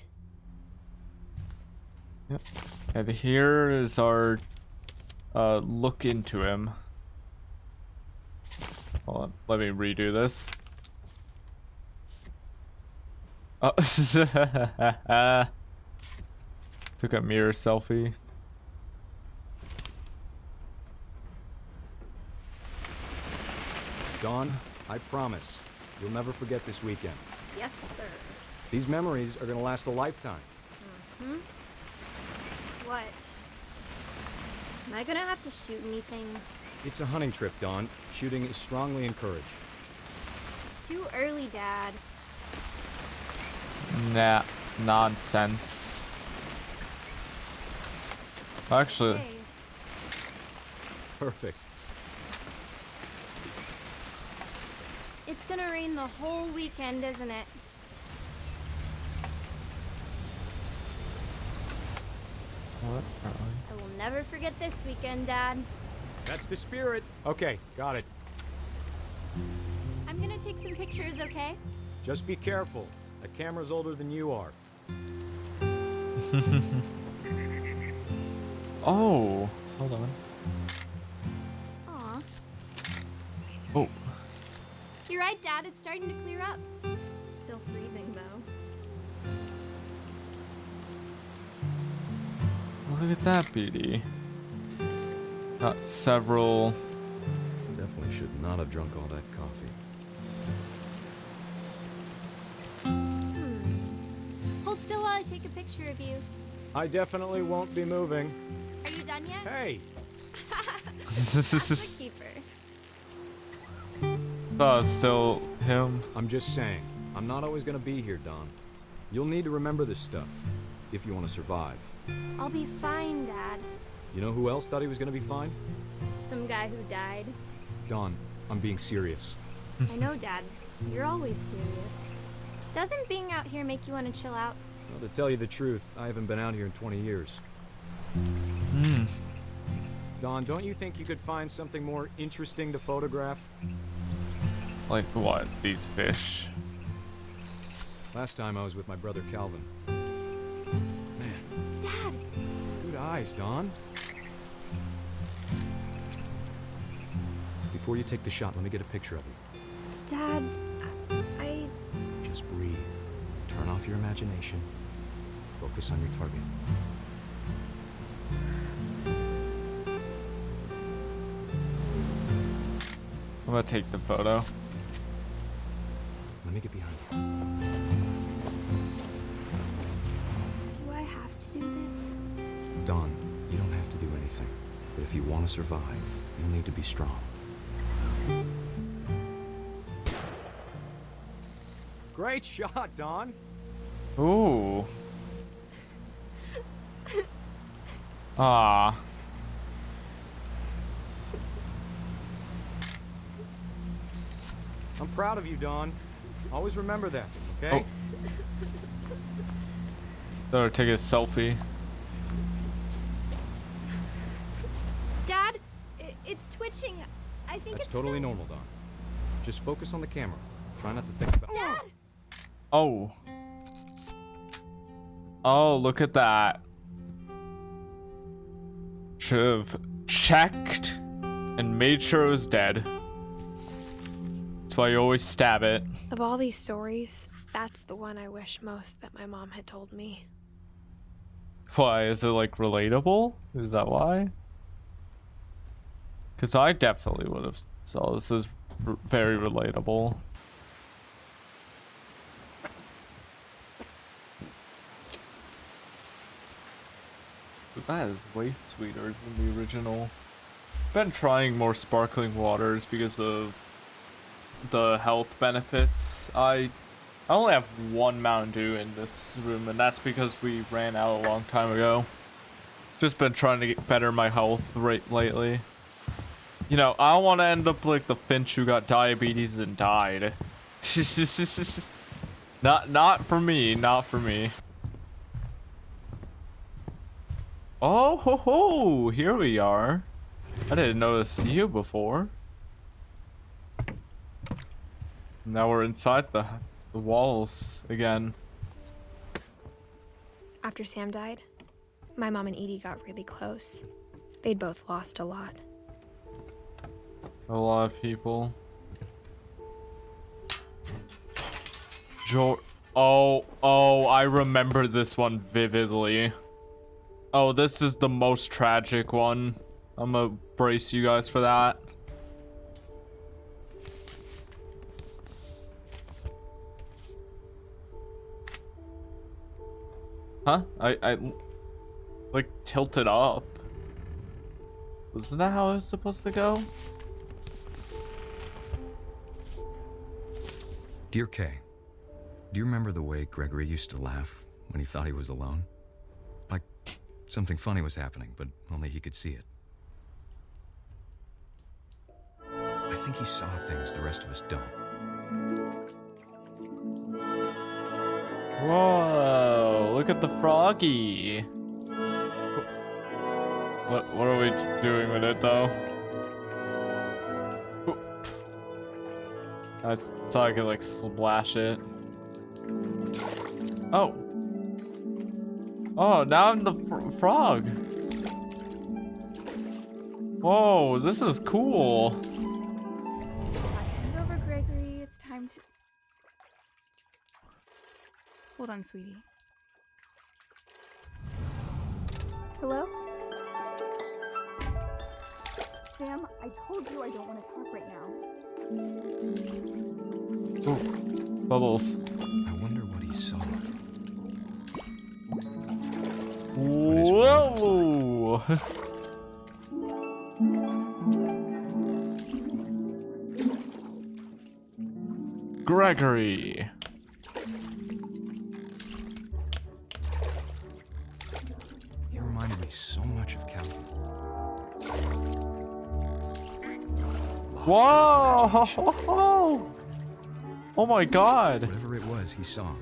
Yep. And here is our look into him. Hold on, let me redo this. Oh. Took a mirror selfie. Dawn, I promise, you'll never forget this weekend. Yes, sir. These memories are gonna last a lifetime. What? Am I gonna have to shoot anything? It's a hunting trip, Dawn. Shooting is strongly encouraged. It's too early, Dad. Nah, nonsense. Actually, Hey, Perfect. it's gonna rain the whole weekend, isn't it? what? I will never forget this weekend, Dad. That's the spirit. Okay, got it. I'm gonna take some pictures, okay? Just be careful. The camera's older than you are. Oh, hold on. Aw. Oh, You're right, Dad. It's starting to clear up. Still freezing, though. look at that beauty. Got several. Definitely should not have drunk all that coffee. Hold still while I take a picture of you. I definitely won't be moving. Are you done yet? Hey, That's the keeper. Oh, still him. I'm just saying, I'm not always gonna be here, Don. You'll need to remember this stuff, if you want to survive. I'll be fine, Dad. You know who else thought he was gonna be fine? Some guy who died. Don, I'm being serious. I know, Dad. You're always serious. Doesn't being out here make you want to chill out? Well, to tell you the truth, I haven't been out here in 20 years. Don, don't you think you could find something more interesting to photograph? Like what? These fish? Last time I was with my brother Calvin. Man. Dad! Good eyes, Don. Before you take the shot, let me get a picture of you. Dad, I... Just breathe. Turn off your imagination. Focus on your target. I'm gonna take the photo. Let me get behind you. Do I have to do this? Don, you don't have to do anything. But if you want to survive, you'll need to be strong. Great shot, Don. Ooh. Ah. I'm proud of you, Don. Always remember that, okay? Oh. Better take a selfie. Dad, it's twitching. I think That's it's totally normal, Don. Just focus on the camera. Try not to think about it. Dad! Oh. Oh, look at that. Should've checked and made sure it was dead. That's why you always stab it. Of all these stories, that's the one I wish most that my mom had told me. Why? Is it like relatable? Is that why? Because I definitely would have. So this is very relatable. But that is way sweeter than the original. Been trying more sparkling waters because of the health benefits. I only have one Mountain Dew in this room, and that's because we ran out a long time ago. Just been trying to better my health rate lately. You know, I don't want to end up like the Finch who got diabetes and died. Not for me, not for me. Oh ho ho! Here we are. I didn't notice you before. Now we're inside the walls again. After Sam died, my mom and Edie got really close. They'd both lost a lot. A lot of people. Oh, I remember this one vividly. Oh, this is the most tragic one. I'm gonna brace you guys for that. Huh? I like tilted up. Wasn't that how it was supposed to go? Dear Kay, do you remember the way Gregory used to laugh when he thought he was alone? Like something funny was happening, but only he could see it. I think he saw things the rest of us don't. Whoa, look at the froggy. What are we doing with it though? I thought I could like splash it. Oh. Oh, now I'm the frog. Whoa, this is cool. Hand over, Gregory. It's time to... Hold on, sweetie. Hello? Sam, I told you I don't want to talk right now. Ooh, bubbles. I wonder what he saw. Whoa! Gregory. He reminded me so much of Calvin. Whoa! Oh my god. Whatever it was he saw.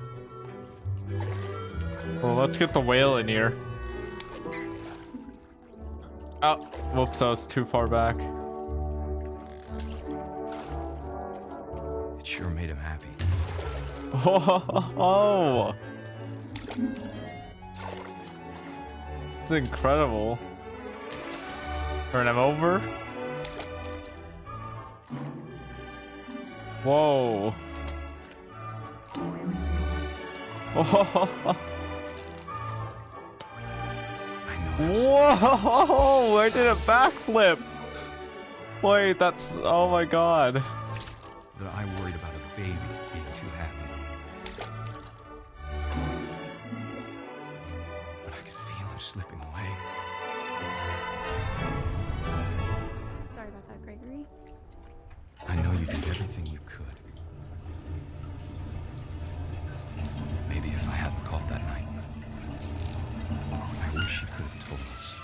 Well, let's get the whale in here. Oh, whoops, I was too far back. It sure made him happy. Oh! It's incredible. Turn him over. Whoa. Oh. Whoa! I did a backflip. Wait, that's... Oh my god. That I worried about a baby being too happy. But I could feel him slipping away. Sorry about that, Gregory. I know you did everything you could. Maybe if I hadn't called that night, I wish you could have told us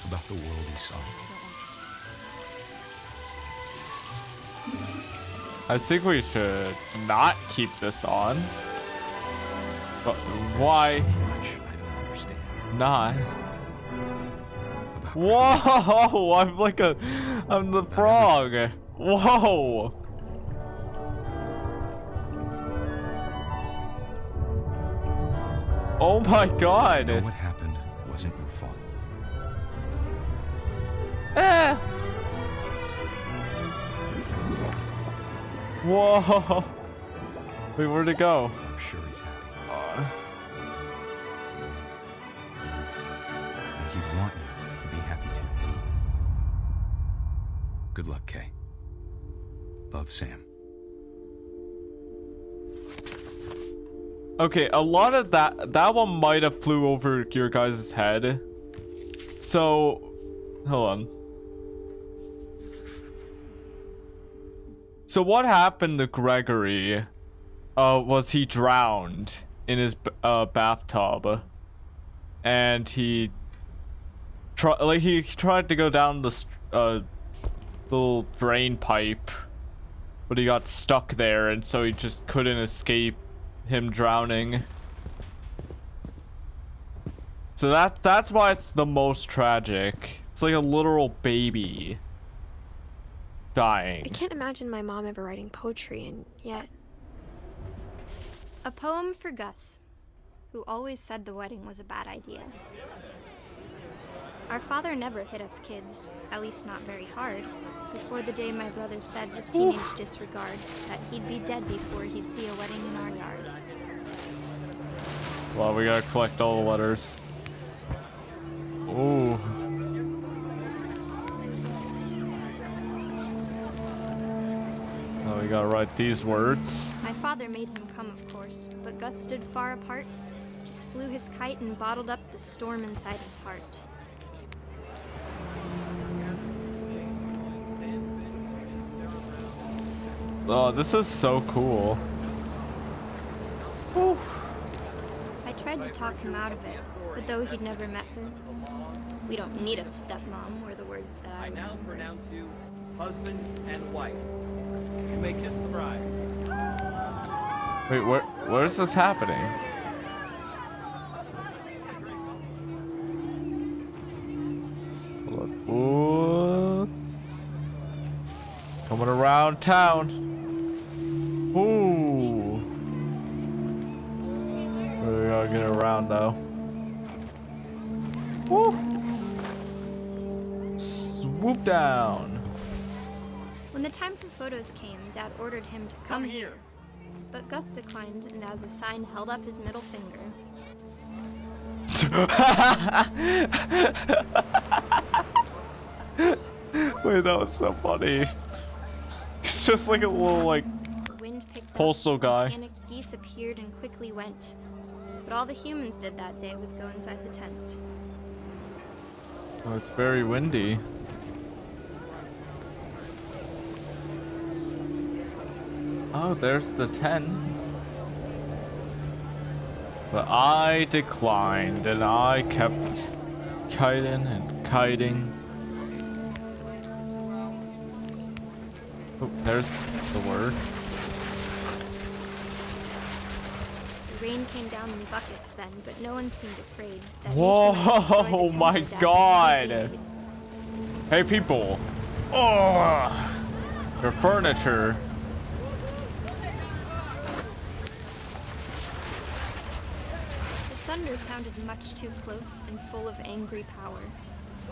about the world he saw. I think we should not keep this on. But why I don't understand. not? Whoa! I'm the frog. Whoa! Oh my god! You know what happened wasn't your fault. Eh! Whoa! Wait, where'd it go? I'm sure he's happy. And he'd want you to be happy too. Good luck, Kay. Love, Sam. Okay, a lot of that one might have flew over your guys' head. So, hold on. So what happened to Gregory was he drowned in his bathtub, and he tried to go down the little drain pipe, but he got stuck there, and so he just couldn't escape him drowning. So that's why it's the most tragic. It's like a literal baby dying. I can't imagine my mom ever writing poetry, and yet... A poem for Gus, who always said the wedding was a bad idea. Our father never hit us kids, at least not very hard, before the day my brother said with teenage disregard that he'd be dead before he'd see a wedding in our yard. Well, we gotta collect all the letters. Ooh. Oh, we gotta write these words. My father made him come, of course, but Gus stood far apart, just flew his kite and bottled up the storm inside his heart. Oh, this is so cool. Whew. I tried to talk him out of it, but though he'd never met her, we don't need a stepmom, were the words that I now pronounce you husband and wife. You may kiss the bride. Wait, where is this happening? Ooh. Coming around town. Ooh. We gotta get around though. Woo. Swoop down. When the time for photos came, Dad ordered him to come here. But Gus declined and as a sign held up his middle finger. Wait, that was so funny. It's just like a little like Wind picked postal up, guy. Panicked geese appeared and quickly went. But all the humans did that day was go inside the tent. Oh, it's very windy. Oh, there's the 10. But I declined, and I kept kiting and kiting. Oh, there's the words. The rain came down in buckets then, but no one seemed afraid. That Whoa, my God. Hey, people. Oh, your furniture. The thunder sounded much too close and full of angry power.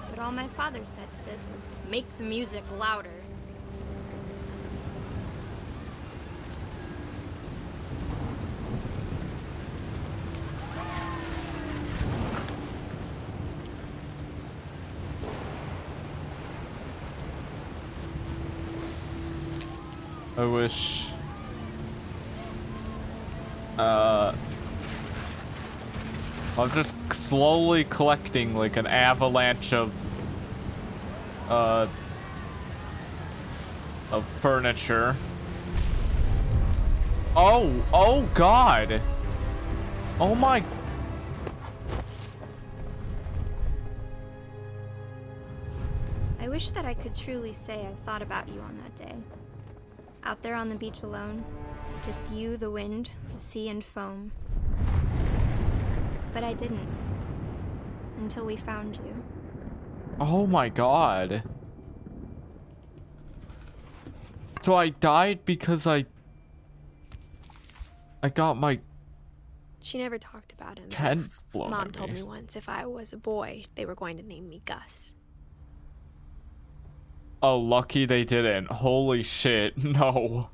But all my father said to this was, make the music louder. I wish. I'm just slowly collecting like an avalanche of furniture. Oh God. Oh my. I wish that I could truly say I thought about you on that day. Out there on the beach alone, just you, the wind, the sea and foam. But I didn't. Until we found you. Oh my God. So I died because I got my She never talked about him. tent blown Mom at told me. me once if I was a boy, they were going to name me Gus. Oh, lucky they didn't. Holy shit, no.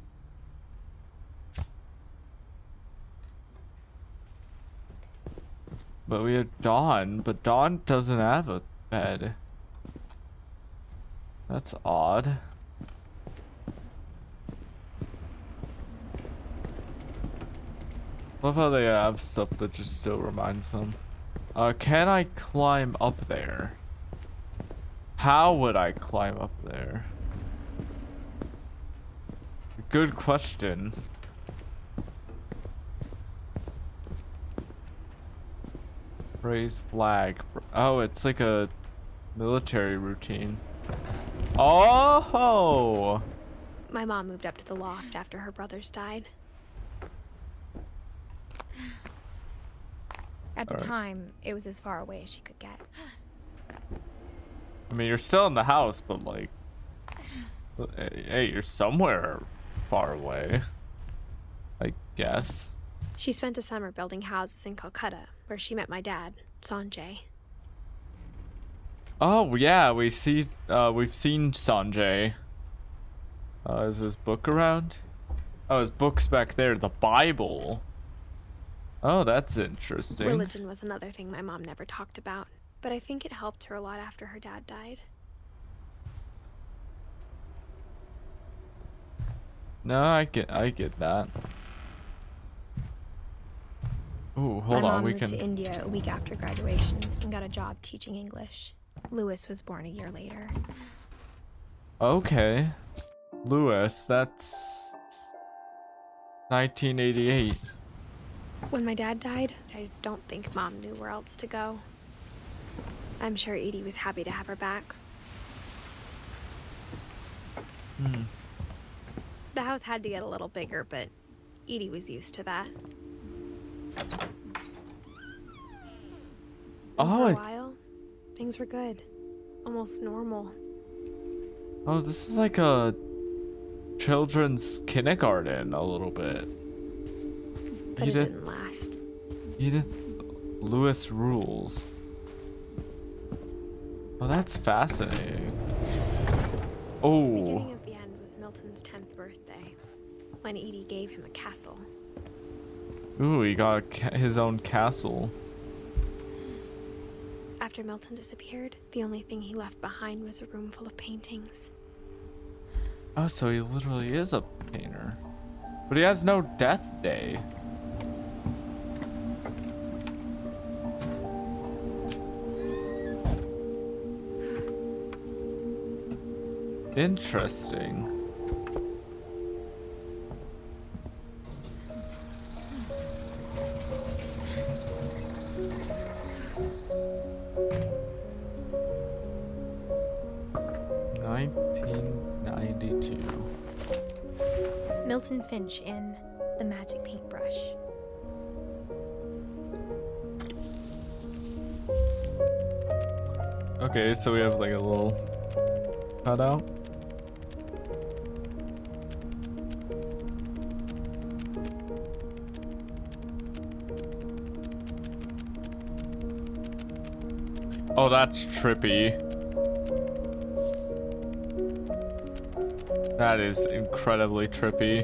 But we have Dawn, but Dawn doesn't have a bed. That's odd. Love how they have stuff that just still reminds them. Can I climb up there? How would I climb up there? Good question. Raise flag. Oh, it's like a military routine. Oh! My mom moved up to the loft after her brothers died. At the time, it was as far away as she could get. I mean, you're still in the house, but like, hey, you're somewhere far away, I guess. She spent a summer building houses in Calcutta, where she met my dad, Sanjay. Oh yeah, we've seen Sanjay. Is his book around? Oh, his book's back there. The Bible. Oh, that's interesting. Religion was another thing my mom never talked about, but I think it helped her a lot after her dad died. No, I get that. Ooh, hold my on, mom we moved can. to India a week after graduation and got a job teaching English. Lewis was born a year later. Okay, Lewis, that's 1988. When my dad died, I don't think Mom knew where else to go. I'm sure Edie was happy to have her back. The house had to get a little bigger, but Edie was used to that. And for a while, things were good. Almost normal. Oh, this is like a children's kindergarten a little bit. But it didn't last. Edith Lewis rules. Oh, that's fascinating. The Oh. beginning of the end was Milton's 10th birthday, when Edie gave him a castle. Ooh, he got his own castle. After Milton disappeared, the only thing he left behind was a room full of paintings. Oh, so he literally is a painter. But he has no death day. Interesting. Milton Finch in The Magic Paintbrush. Okay, so we have like a little cutout. Oh, that's trippy. That is incredibly trippy.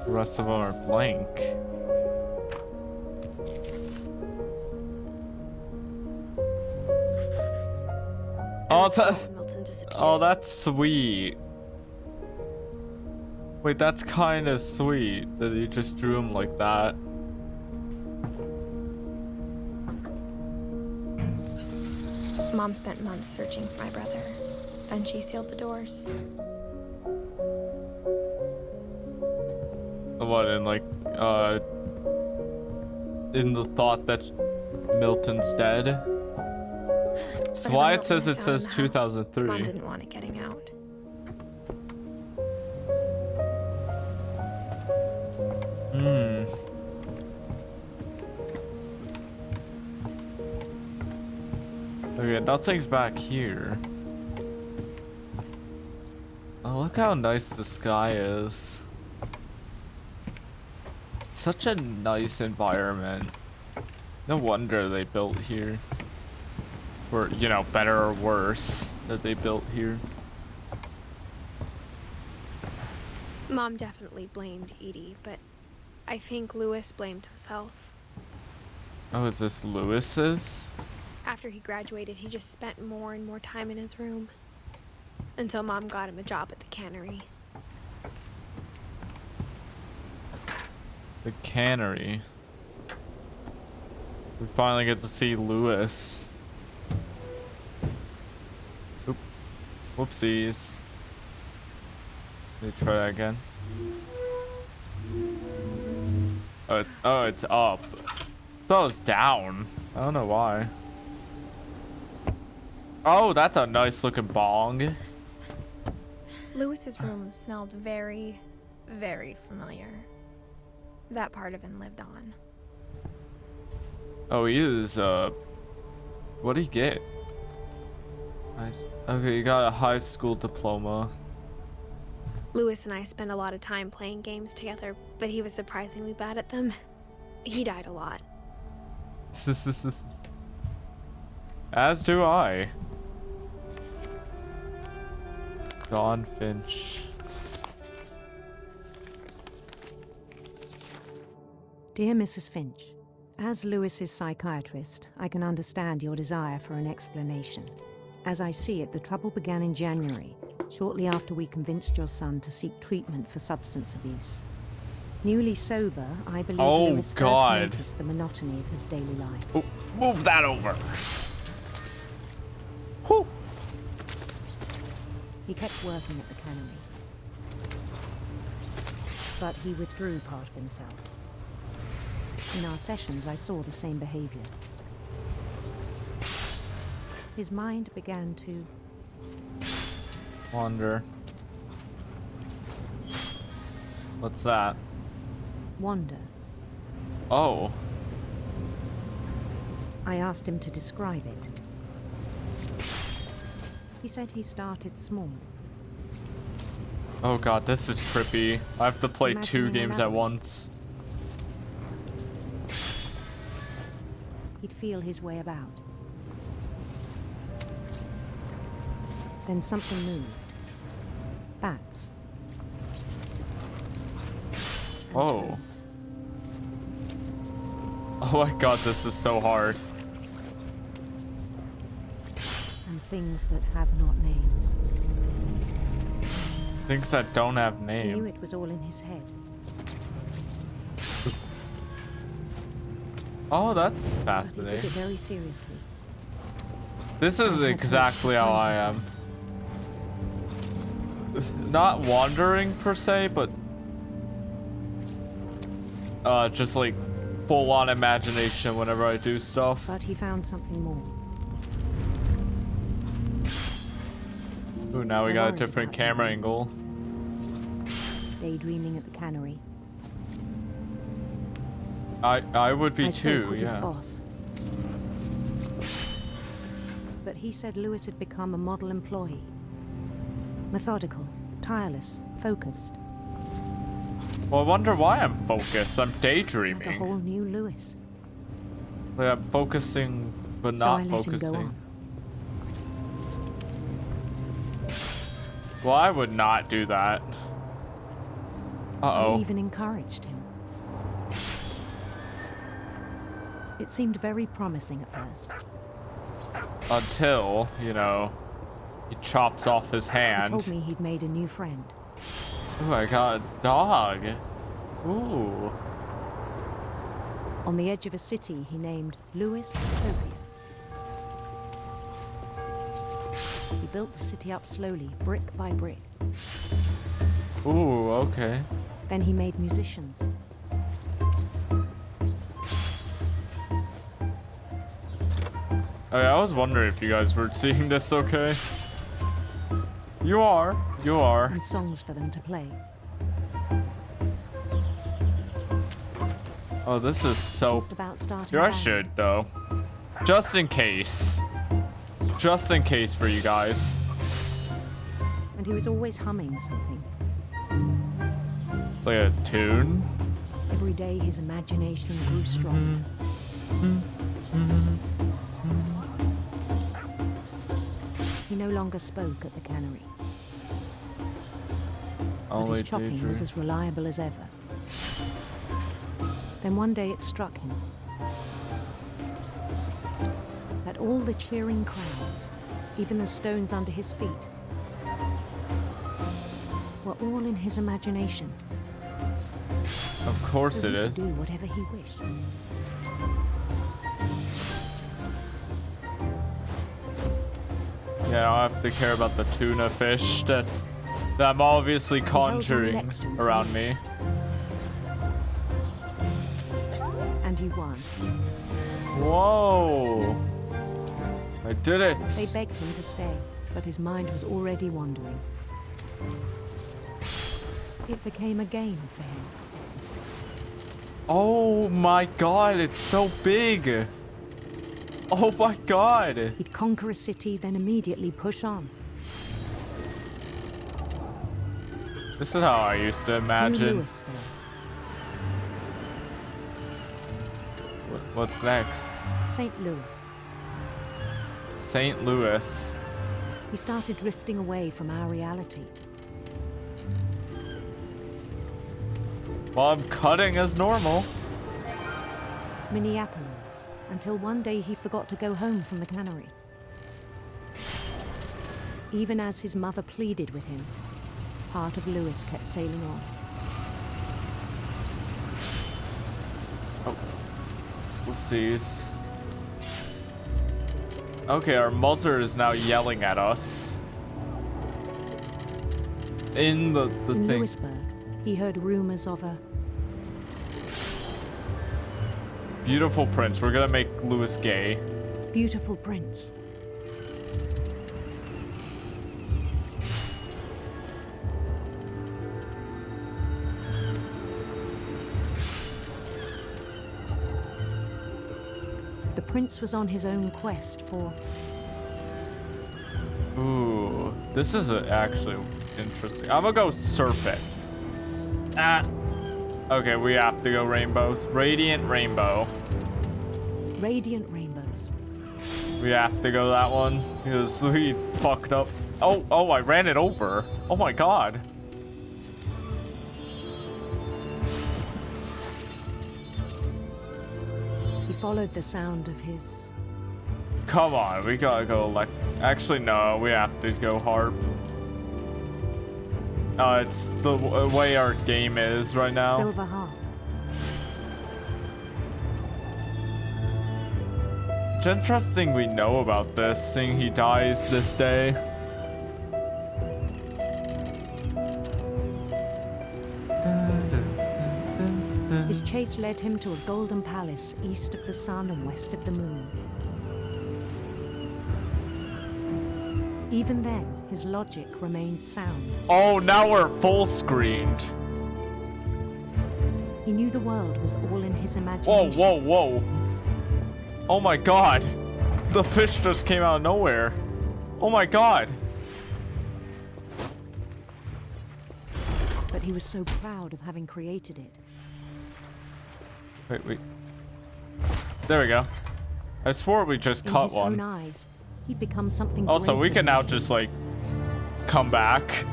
The rest of them are blank. Oh, that's sweet. Wait, that's kind of sweet that you just drew him like that. Mom spent months searching for my brother. Then she sealed the doors. What, in like, in the thought that Milton's dead? That's why it says 2003. Mom didn't want it getting out. Okay, nothing's back here. Oh, look how nice the sky is. Such a nice environment. No wonder they built here. Or, you know, better or worse that they built here. Mom definitely blamed Edie, but I think Lewis blamed himself. Oh, is this Lewis's? After he graduated, he just spent more and more time in his room. Until Mom got him a job at the cannery. The cannery. We finally get to see Lewis. Oop. Whoopsies. Let me try that again. Oh, it's up. I thought it was down. I don't know why. Oh, that's a nice looking bong. Lewis's room smelled very, very familiar. That part of him lived on. Oh, he is, what did he get? Nice. Okay, you got a high school diploma. Lewis and I spent a lot of time playing games together, but he was surprisingly bad at them. He died a lot. As do I. Don Finch. Dear Mrs. Finch, as Lewis's psychiatrist, I can understand your desire for an explanation. As I see it, the trouble began in January, shortly after we convinced your son to seek treatment for substance abuse. Newly sober, I believe Lewis first noticed the monotony of his daily life. Oh, move that over. Whew. He kept working at the cannery, but he withdrew part of himself. In our sessions, I saw the same behavior. His mind began to wander. What's that? Wander. Oh. I asked him to describe it. He said he started small. Oh god, this is trippy. I have to play two games at once. He'd feel his way about. Then something moved. Bats. Oh. Oh my god, this is so hard. And things that have not names. Things that don't have He names. knew it was all in his head. Oh, that's But he took fascinating. it very seriously. This is exactly how I am. Not wandering per se, but just like full on imagination whenever I do stuff. But he found something more. Ooh, now we I got a worried different about him. camera angle. Daydreaming at the cannery. I would be I spoke too, with his yeah. boss. But he said Lewis had become a model employee. Methodical, tireless, focused. Well, I wonder why I'm focused. I'm Like a daydreaming. whole new Lewis. Like I'm focusing, but So not I let him go focusing. on. Well, I would not do that. I Uh-oh. even encouraged him. It seemed very promising at first. Until, you know, he chops off his He hand. told me he'd made a new friend. Ooh, I got a dog. Ooh. On the edge of a city he named Lewis Utopia. He built the city up slowly, brick by brick. Ooh, okay. Then he made musicians. Okay, I was wondering if you guys were seeing this okay. You are. You are. And songs for them to play. Oh, this is so... Talked about starting Here, a I band. should, though. Just in case. Just in case for you guys. And he was always humming something. Like a tune? Every day his imagination grew stronger. He no longer spoke at the cannery. But Only his chopping was daydream. as reliable as ever. Then one day it struck him that all the cheering crowds, even the stones under his feet, were all in his imagination. Of course So it he is. could do whatever he wished. Yeah, I don't have to care about the tuna fish that I'm obviously conjuring election around me. And he won. Whoa! I did it! They begged him to stay, but his mind was already wandering. It became a game for him. Oh my god, it's so big! Oh my god! He'd conquer a city, then immediately push on. This is how I used to New imagine. Louisville. What's next? St. Louis. St. Louis. He started drifting away from our reality. Well, I'm cutting as normal. Minneapolis, until one day he forgot to go home from the cannery. Even as his mother pleaded with him, part of Louis kept sailing on. Oh. Whoopsies. Okay, our mother is now yelling at us. In the In thing. Louisburg, he heard rumors of a Beautiful prince. We're gonna make Louis gay. beautiful prince. The prince was on his own quest for Ooh, this is actually interesting. I'm gonna go surf it. Ah. Okay, we have to go rainbows. Radiant rainbow. radiant rainbows. We have to go that one because we fucked up. Oh, I ran it over. Oh my god. He followed the sound of his Come on, we gotta go like. Actually, no, we have to go harp. It's the way our game is right now. silver harp. It's interesting we know about this, seeing he dies this day. His chase led him to a golden palace east of the sun and west of the moon. Even then, his logic remained sound. Oh, now we're full screened. He knew the world was all in his imagination. Whoa, whoa, whoa. Oh my god. The fish just came out of nowhere. Oh my god. But he was so proud of having created it. Wait. There we go. I swore we just In cut his one. own eyes, he'd become something Also, we greater can than now he. just, like, come back.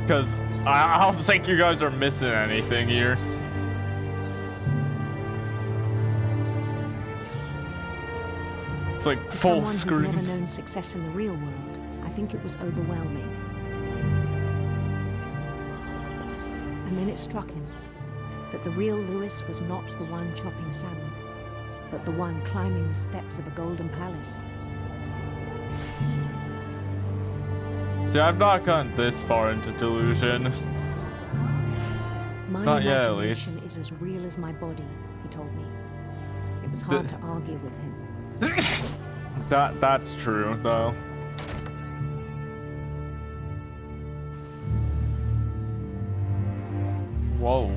Because I don't think you guys are missing anything here. It's like For full someone screen. who'd never known success in the real world, I think it was overwhelming. And then it struck him that the real Lewis was not the one chopping salmon, but the one climbing the steps of a golden palace. See, I've not gotten this far into delusion. My Not yet, at imagination least. is as real as my body, he told me. It was hard to argue with him. That's true, though. Whoa.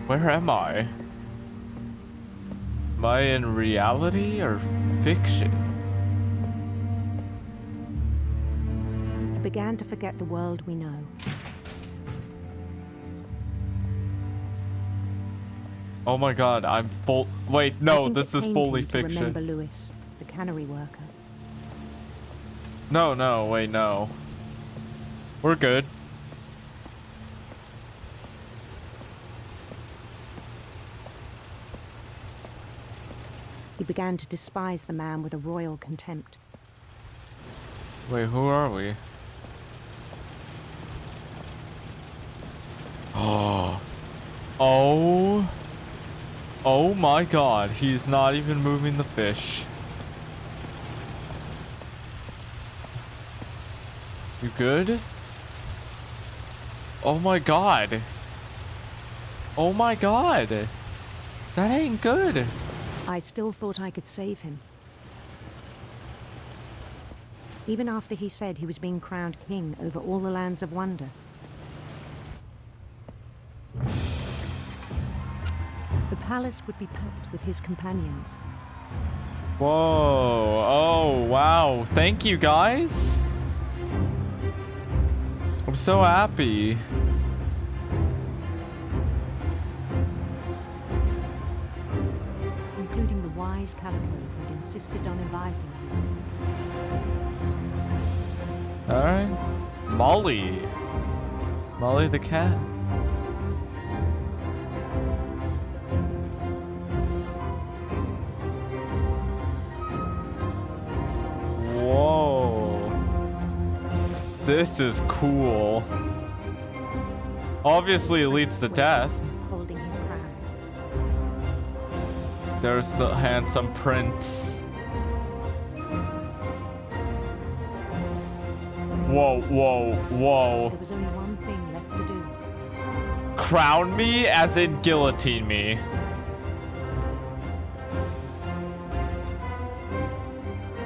Where am I? Am I in reality or fiction? I began to forget the world we know. Oh my god, I'm full. Wait, no, I think this it is pained fully him to remember fiction. Lewis, the cannery worker. No, wait, no. We're good. He began to despise the man with a royal contempt. Wait, who are we? Oh. Oh my god, he's not even moving the fish. You good? Oh my god. Oh my god. That ain't good. I still thought I could save him. Even after he said he was being crowned king over all the lands of wonder. The palace would be packed with his companions. Whoa. Oh, wow. Thank you, guys. I'm so happy. Including the wise Calico who'd insisted on advising him. Alright. Molly. Molly the cat. Whoa. This is cool. Obviously it leads to death. Holding his crown. There's the handsome prince. Whoa, whoa, whoa. There was only one thing left to do. Crown me as in guillotine me.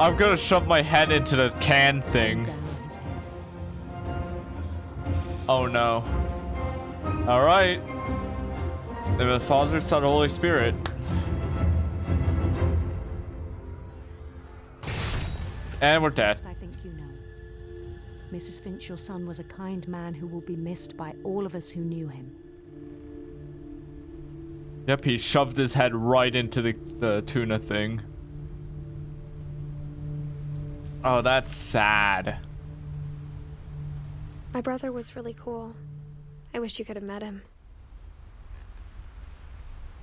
I'm gonna shove my head into the can thing. Down his head. Oh no. Alright. In the Father, Son, Holy Spirit. And we're dead. First, I think you know. Mrs. Finch, your son was a kind man who will be missed by all of us who knew him. Yep, he shoved his head right into the tuna thing. Oh, that's sad. My brother was really cool. I wish you could have met him.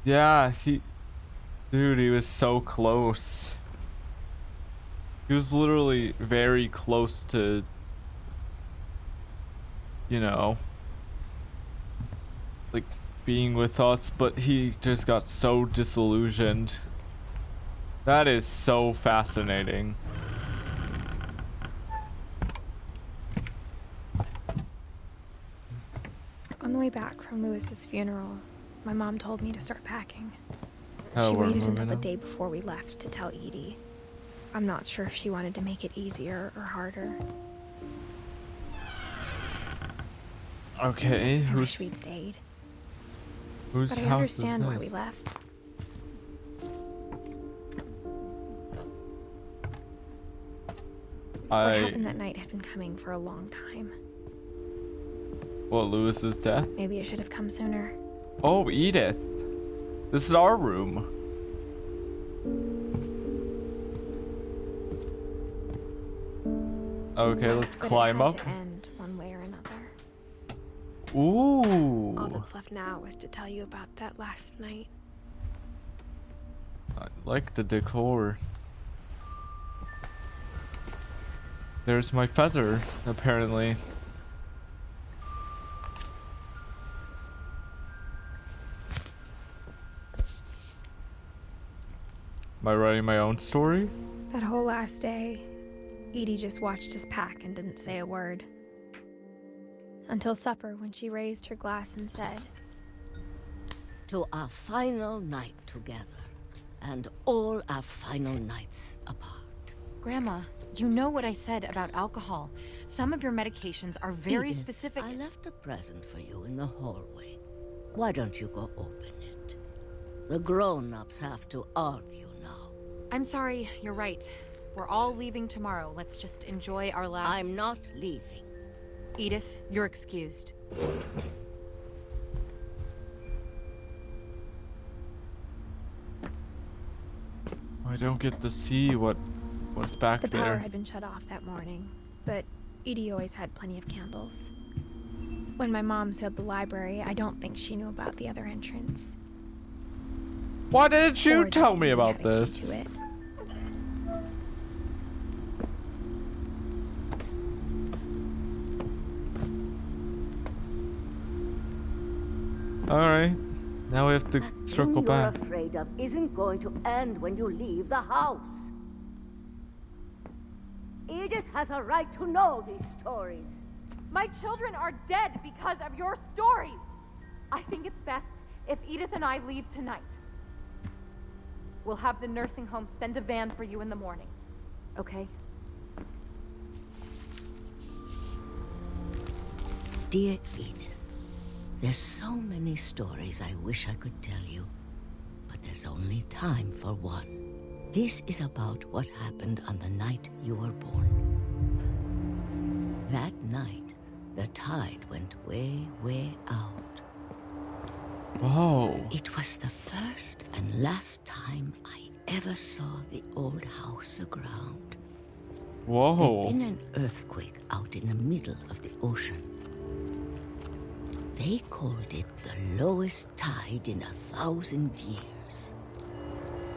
Yeah, dude, he was so close. He was literally very close to, you know, like being with us, but he just got so disillusioned. That is so fascinating. On the way back from Lewis's funeral, my mom told me to start packing. Oh, She we're waited until moving the now? day before we left to tell Edie. I'm not sure if she wanted to make it easier or harder. Okay, I wish we'd stayed. Whose But I house understand is why this? we left. What happened that night had been coming for a long time. What, Lewis's death? Maybe it should have come sooner. Oh, Edith. This is our room. Okay, let's But climb it had up. to end one way or another. Ooh. All that's left now is to tell you about that last night. I like the decor. There's my feather, apparently. Am I writing my own story? That whole last day, Edie just watched us pack and didn't say a word. Until supper, when she raised her glass and said, "To our final night together, and all our final nights apart." Grandma, you know what I said about alcohol. Some of your medications are very Edith, specific. I left a present for you in the hallway. Why don't you go open it? The grown-ups have to argue now. I'm sorry, you're right. We're all leaving tomorrow. Let's just enjoy our last... I'm not leaving. Edith, you're excused. I don't get to see what's back the there. power had been shut off that morning, but Edie always had plenty of candles. When my mom sealed the library, I don't think she knew about the other entrance. Why didn't you Or tell that me we about had a key this? to it. Alright. Now we have to That circle thing back. you're afraid of isn't going to end when you leave the house. Edith has a right to know these stories. My children are dead because of your stories. I think it's best if Edith and I leave tonight. We'll have the nursing home send a van for you in the morning. Okay? Dear Edith, there's so many stories I wish I could tell you, but there's only time for one. This is about what happened on the night you were born. That night, the tide went way, way out. Whoa. It was the first and last time I ever saw the old house aground. Whoa. There'd been an earthquake out in the middle of the ocean. They called it the lowest tide in 1,000 years.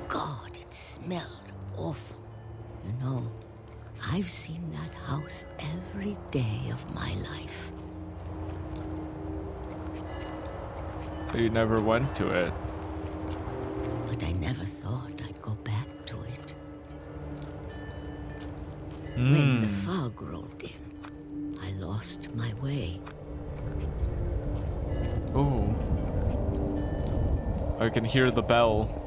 God, it smelled awful. You know, I've seen that house every day of my life. You never went to it. But I never thought I'd go back to it. Hmm. When the fog rolled in, I lost my way. Ooh. I can hear the bell.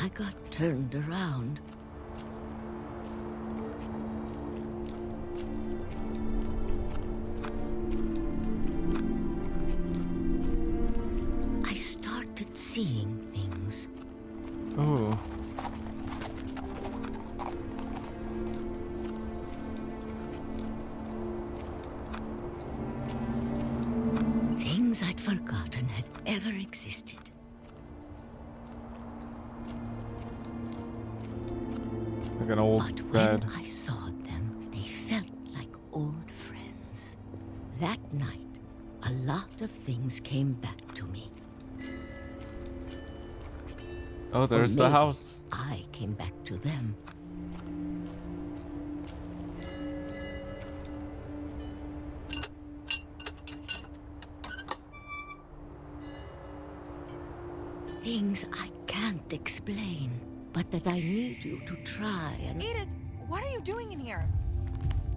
I got turned around. I started seeing things. Ooh. Things I'd forgotten had ever existed. Like an old But bed. when I saw them, they felt like old friends. That night, a lot of things came back to me. Oh, there's the maybe house. I came back to them. Things I can't explain, but that I need you to try and... Edith, what are you doing in here?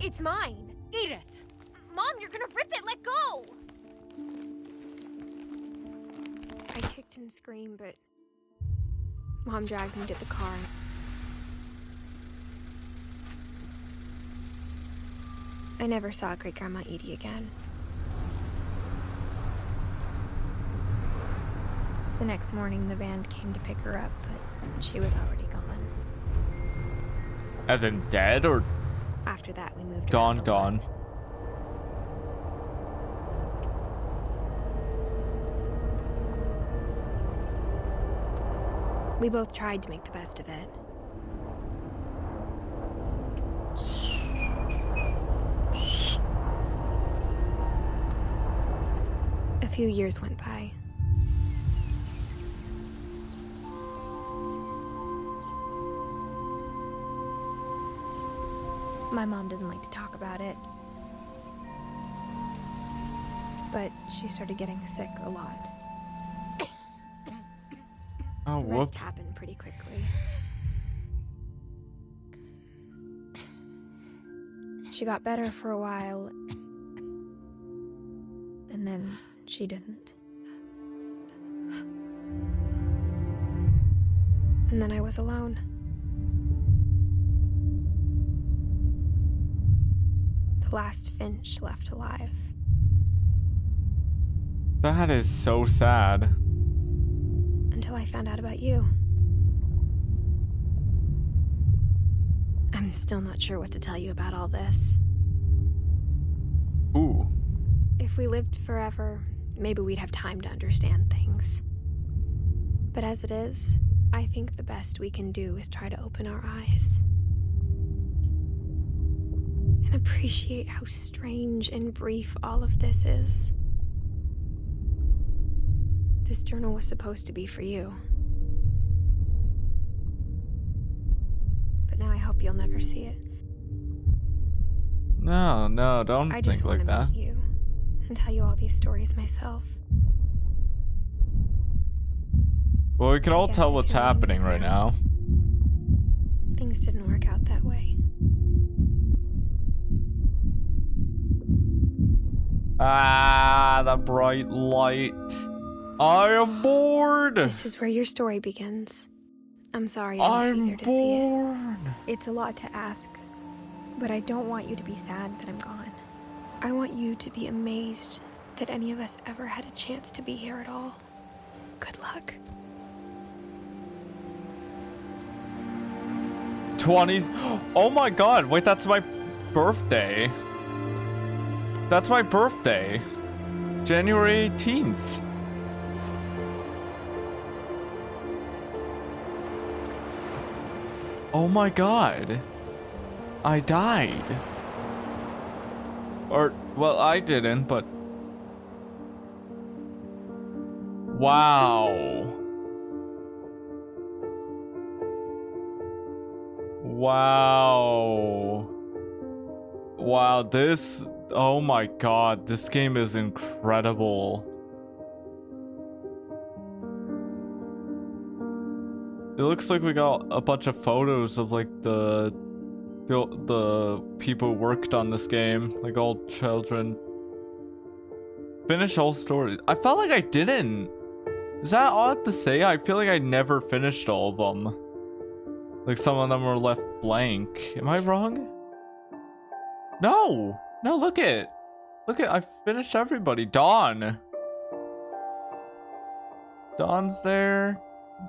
It's mine. Edith! Mom, you're gonna rip it! Let go! I kicked and screamed, but Mom dragged me to the car. I never saw Great Grandma Edie again. The next morning, the van came to pick her up, but she was already gone. As in dead or After that, we moved gone, around a lot. gone? We both tried to make the best of it. A few years went by. My mom didn't like to talk about it, but she started getting sick a lot. Oh, The whoops. rest happened pretty quickly. She got better for a while, and then she didn't. And then I was alone. The last Finch left alive. That is so sad. Until I found out about you. I'm still not sure what to tell you about all this. Ooh. If we lived forever, maybe we'd have time to understand things. But as it is, I think the best we can do is try to open our eyes. And appreciate how strange and brief all of this is. This journal was supposed to be for you. But now I hope you'll never see it. No, no, don't I just think want like to that. meet you and tell you all these stories myself. Well, we can all guess tell if what's you're reading happening this right now, now. Things didn't work out that way. Ah, the bright light. I am bored. This is where your story begins. I'm sorry I won't be there to see it. It's a lot to ask, but I don't want you to be sad that I'm gone. I want you to be amazed that any of us ever had a chance to be here at all. Good luck. 20s. Oh my god, wait, that's my birthday. That's my birthday. January 18th. Oh my god. I died. Or, well, I didn't, but... Wow. Wow. Wow, this... Oh my god, this game is incredible. It looks like we got a bunch of photos of like the people who worked on this game, like all children. Finish all stories. I felt like I didn't. Is that odd to say? I feel like I never finished all of them. Like some of them were left blank. Am I wrong? No! No, look at I finished everybody. Dawn. Dawn's there.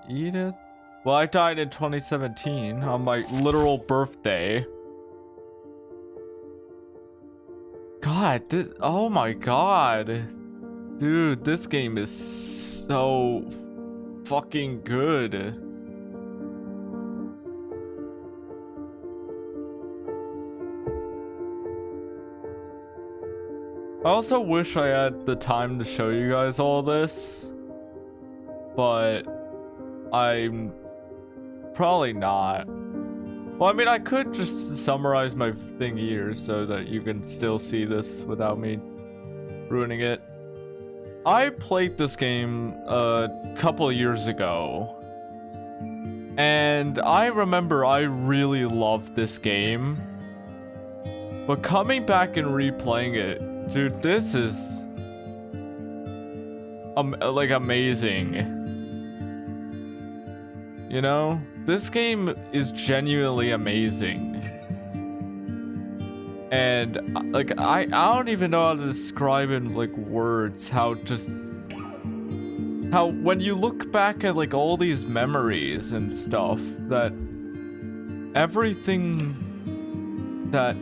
Edith. Well, I died in 2017 on my literal birthday. God, this, oh my god. Dude, this game is so fucking good. I also wish I had the time to show you guys all this, but I'm probably not. Well, I mean, I could just summarize my thing here so that you can still see this without me ruining it. I played this game a couple years ago, and I remember I really loved this game. But coming back and replaying it, dude, this is like amazing. You know, this game is genuinely amazing. And like I don't even know how to describe in like words how when you look back at like all these memories and stuff, that everything that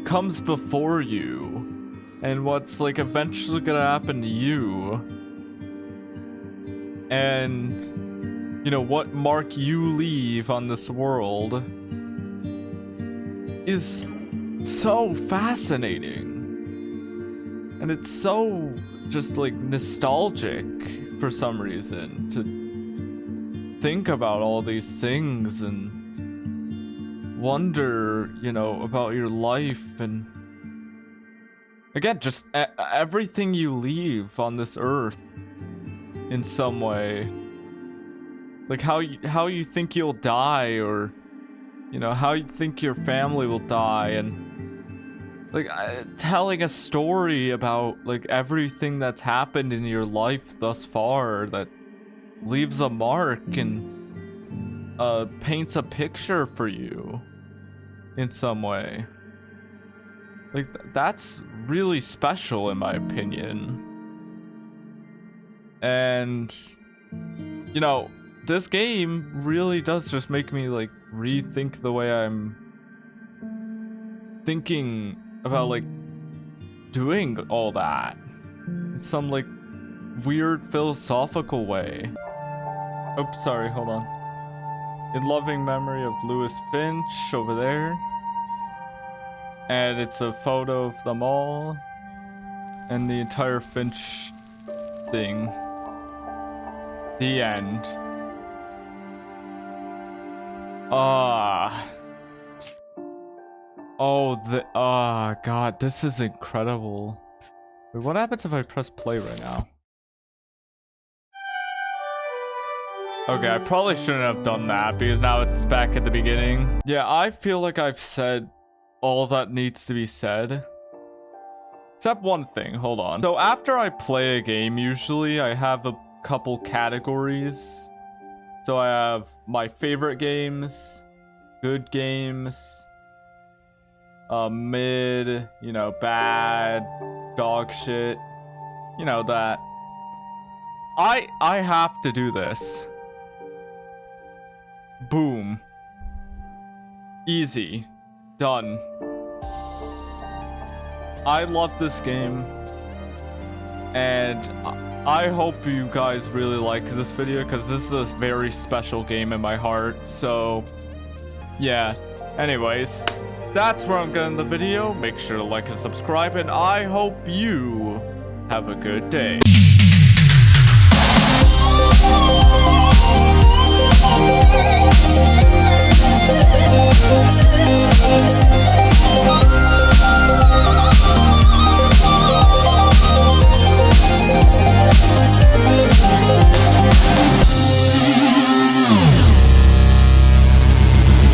comes before you and what's like eventually gonna happen to you, and you know what mark you leave on this world, is so fascinating. And it's so just like nostalgic for some reason to think about all these things and wonder, you know, about your life. And again, just everything you leave on this earth in some way, like how you think you'll die, or you know, how you think your family will die, and like telling a story about like everything that's happened in your life thus far that leaves a mark and paints a picture for you in some way. Like that's really special in my opinion. And you know, this game really does just make me like rethink the way I'm thinking about like doing all that in some like weird philosophical way. Oops, sorry, hold on. In loving memory of Louis Finch over there. And it's a photo of them all and the entire Finch thing. The end. God, this is incredible. Wait, what happens if I press play right now? Okay, I probably shouldn't have done that because now it's back at the beginning. Yeah, I feel like I've said all that needs to be said. Except one thing, hold on. So after I play a game, usually I have a couple categories. So I have my favorite games, good games, mid, you know, bad, dog shit, you know that. I have to do this. Boom. Easy. Done. I love this game, and I hope you guys really like this video because this is a very special game in my heart. So yeah, anyways, that's where I'm gonna end the video. Make sure to like and subscribe, and I hope you have a good day. We'll be right back.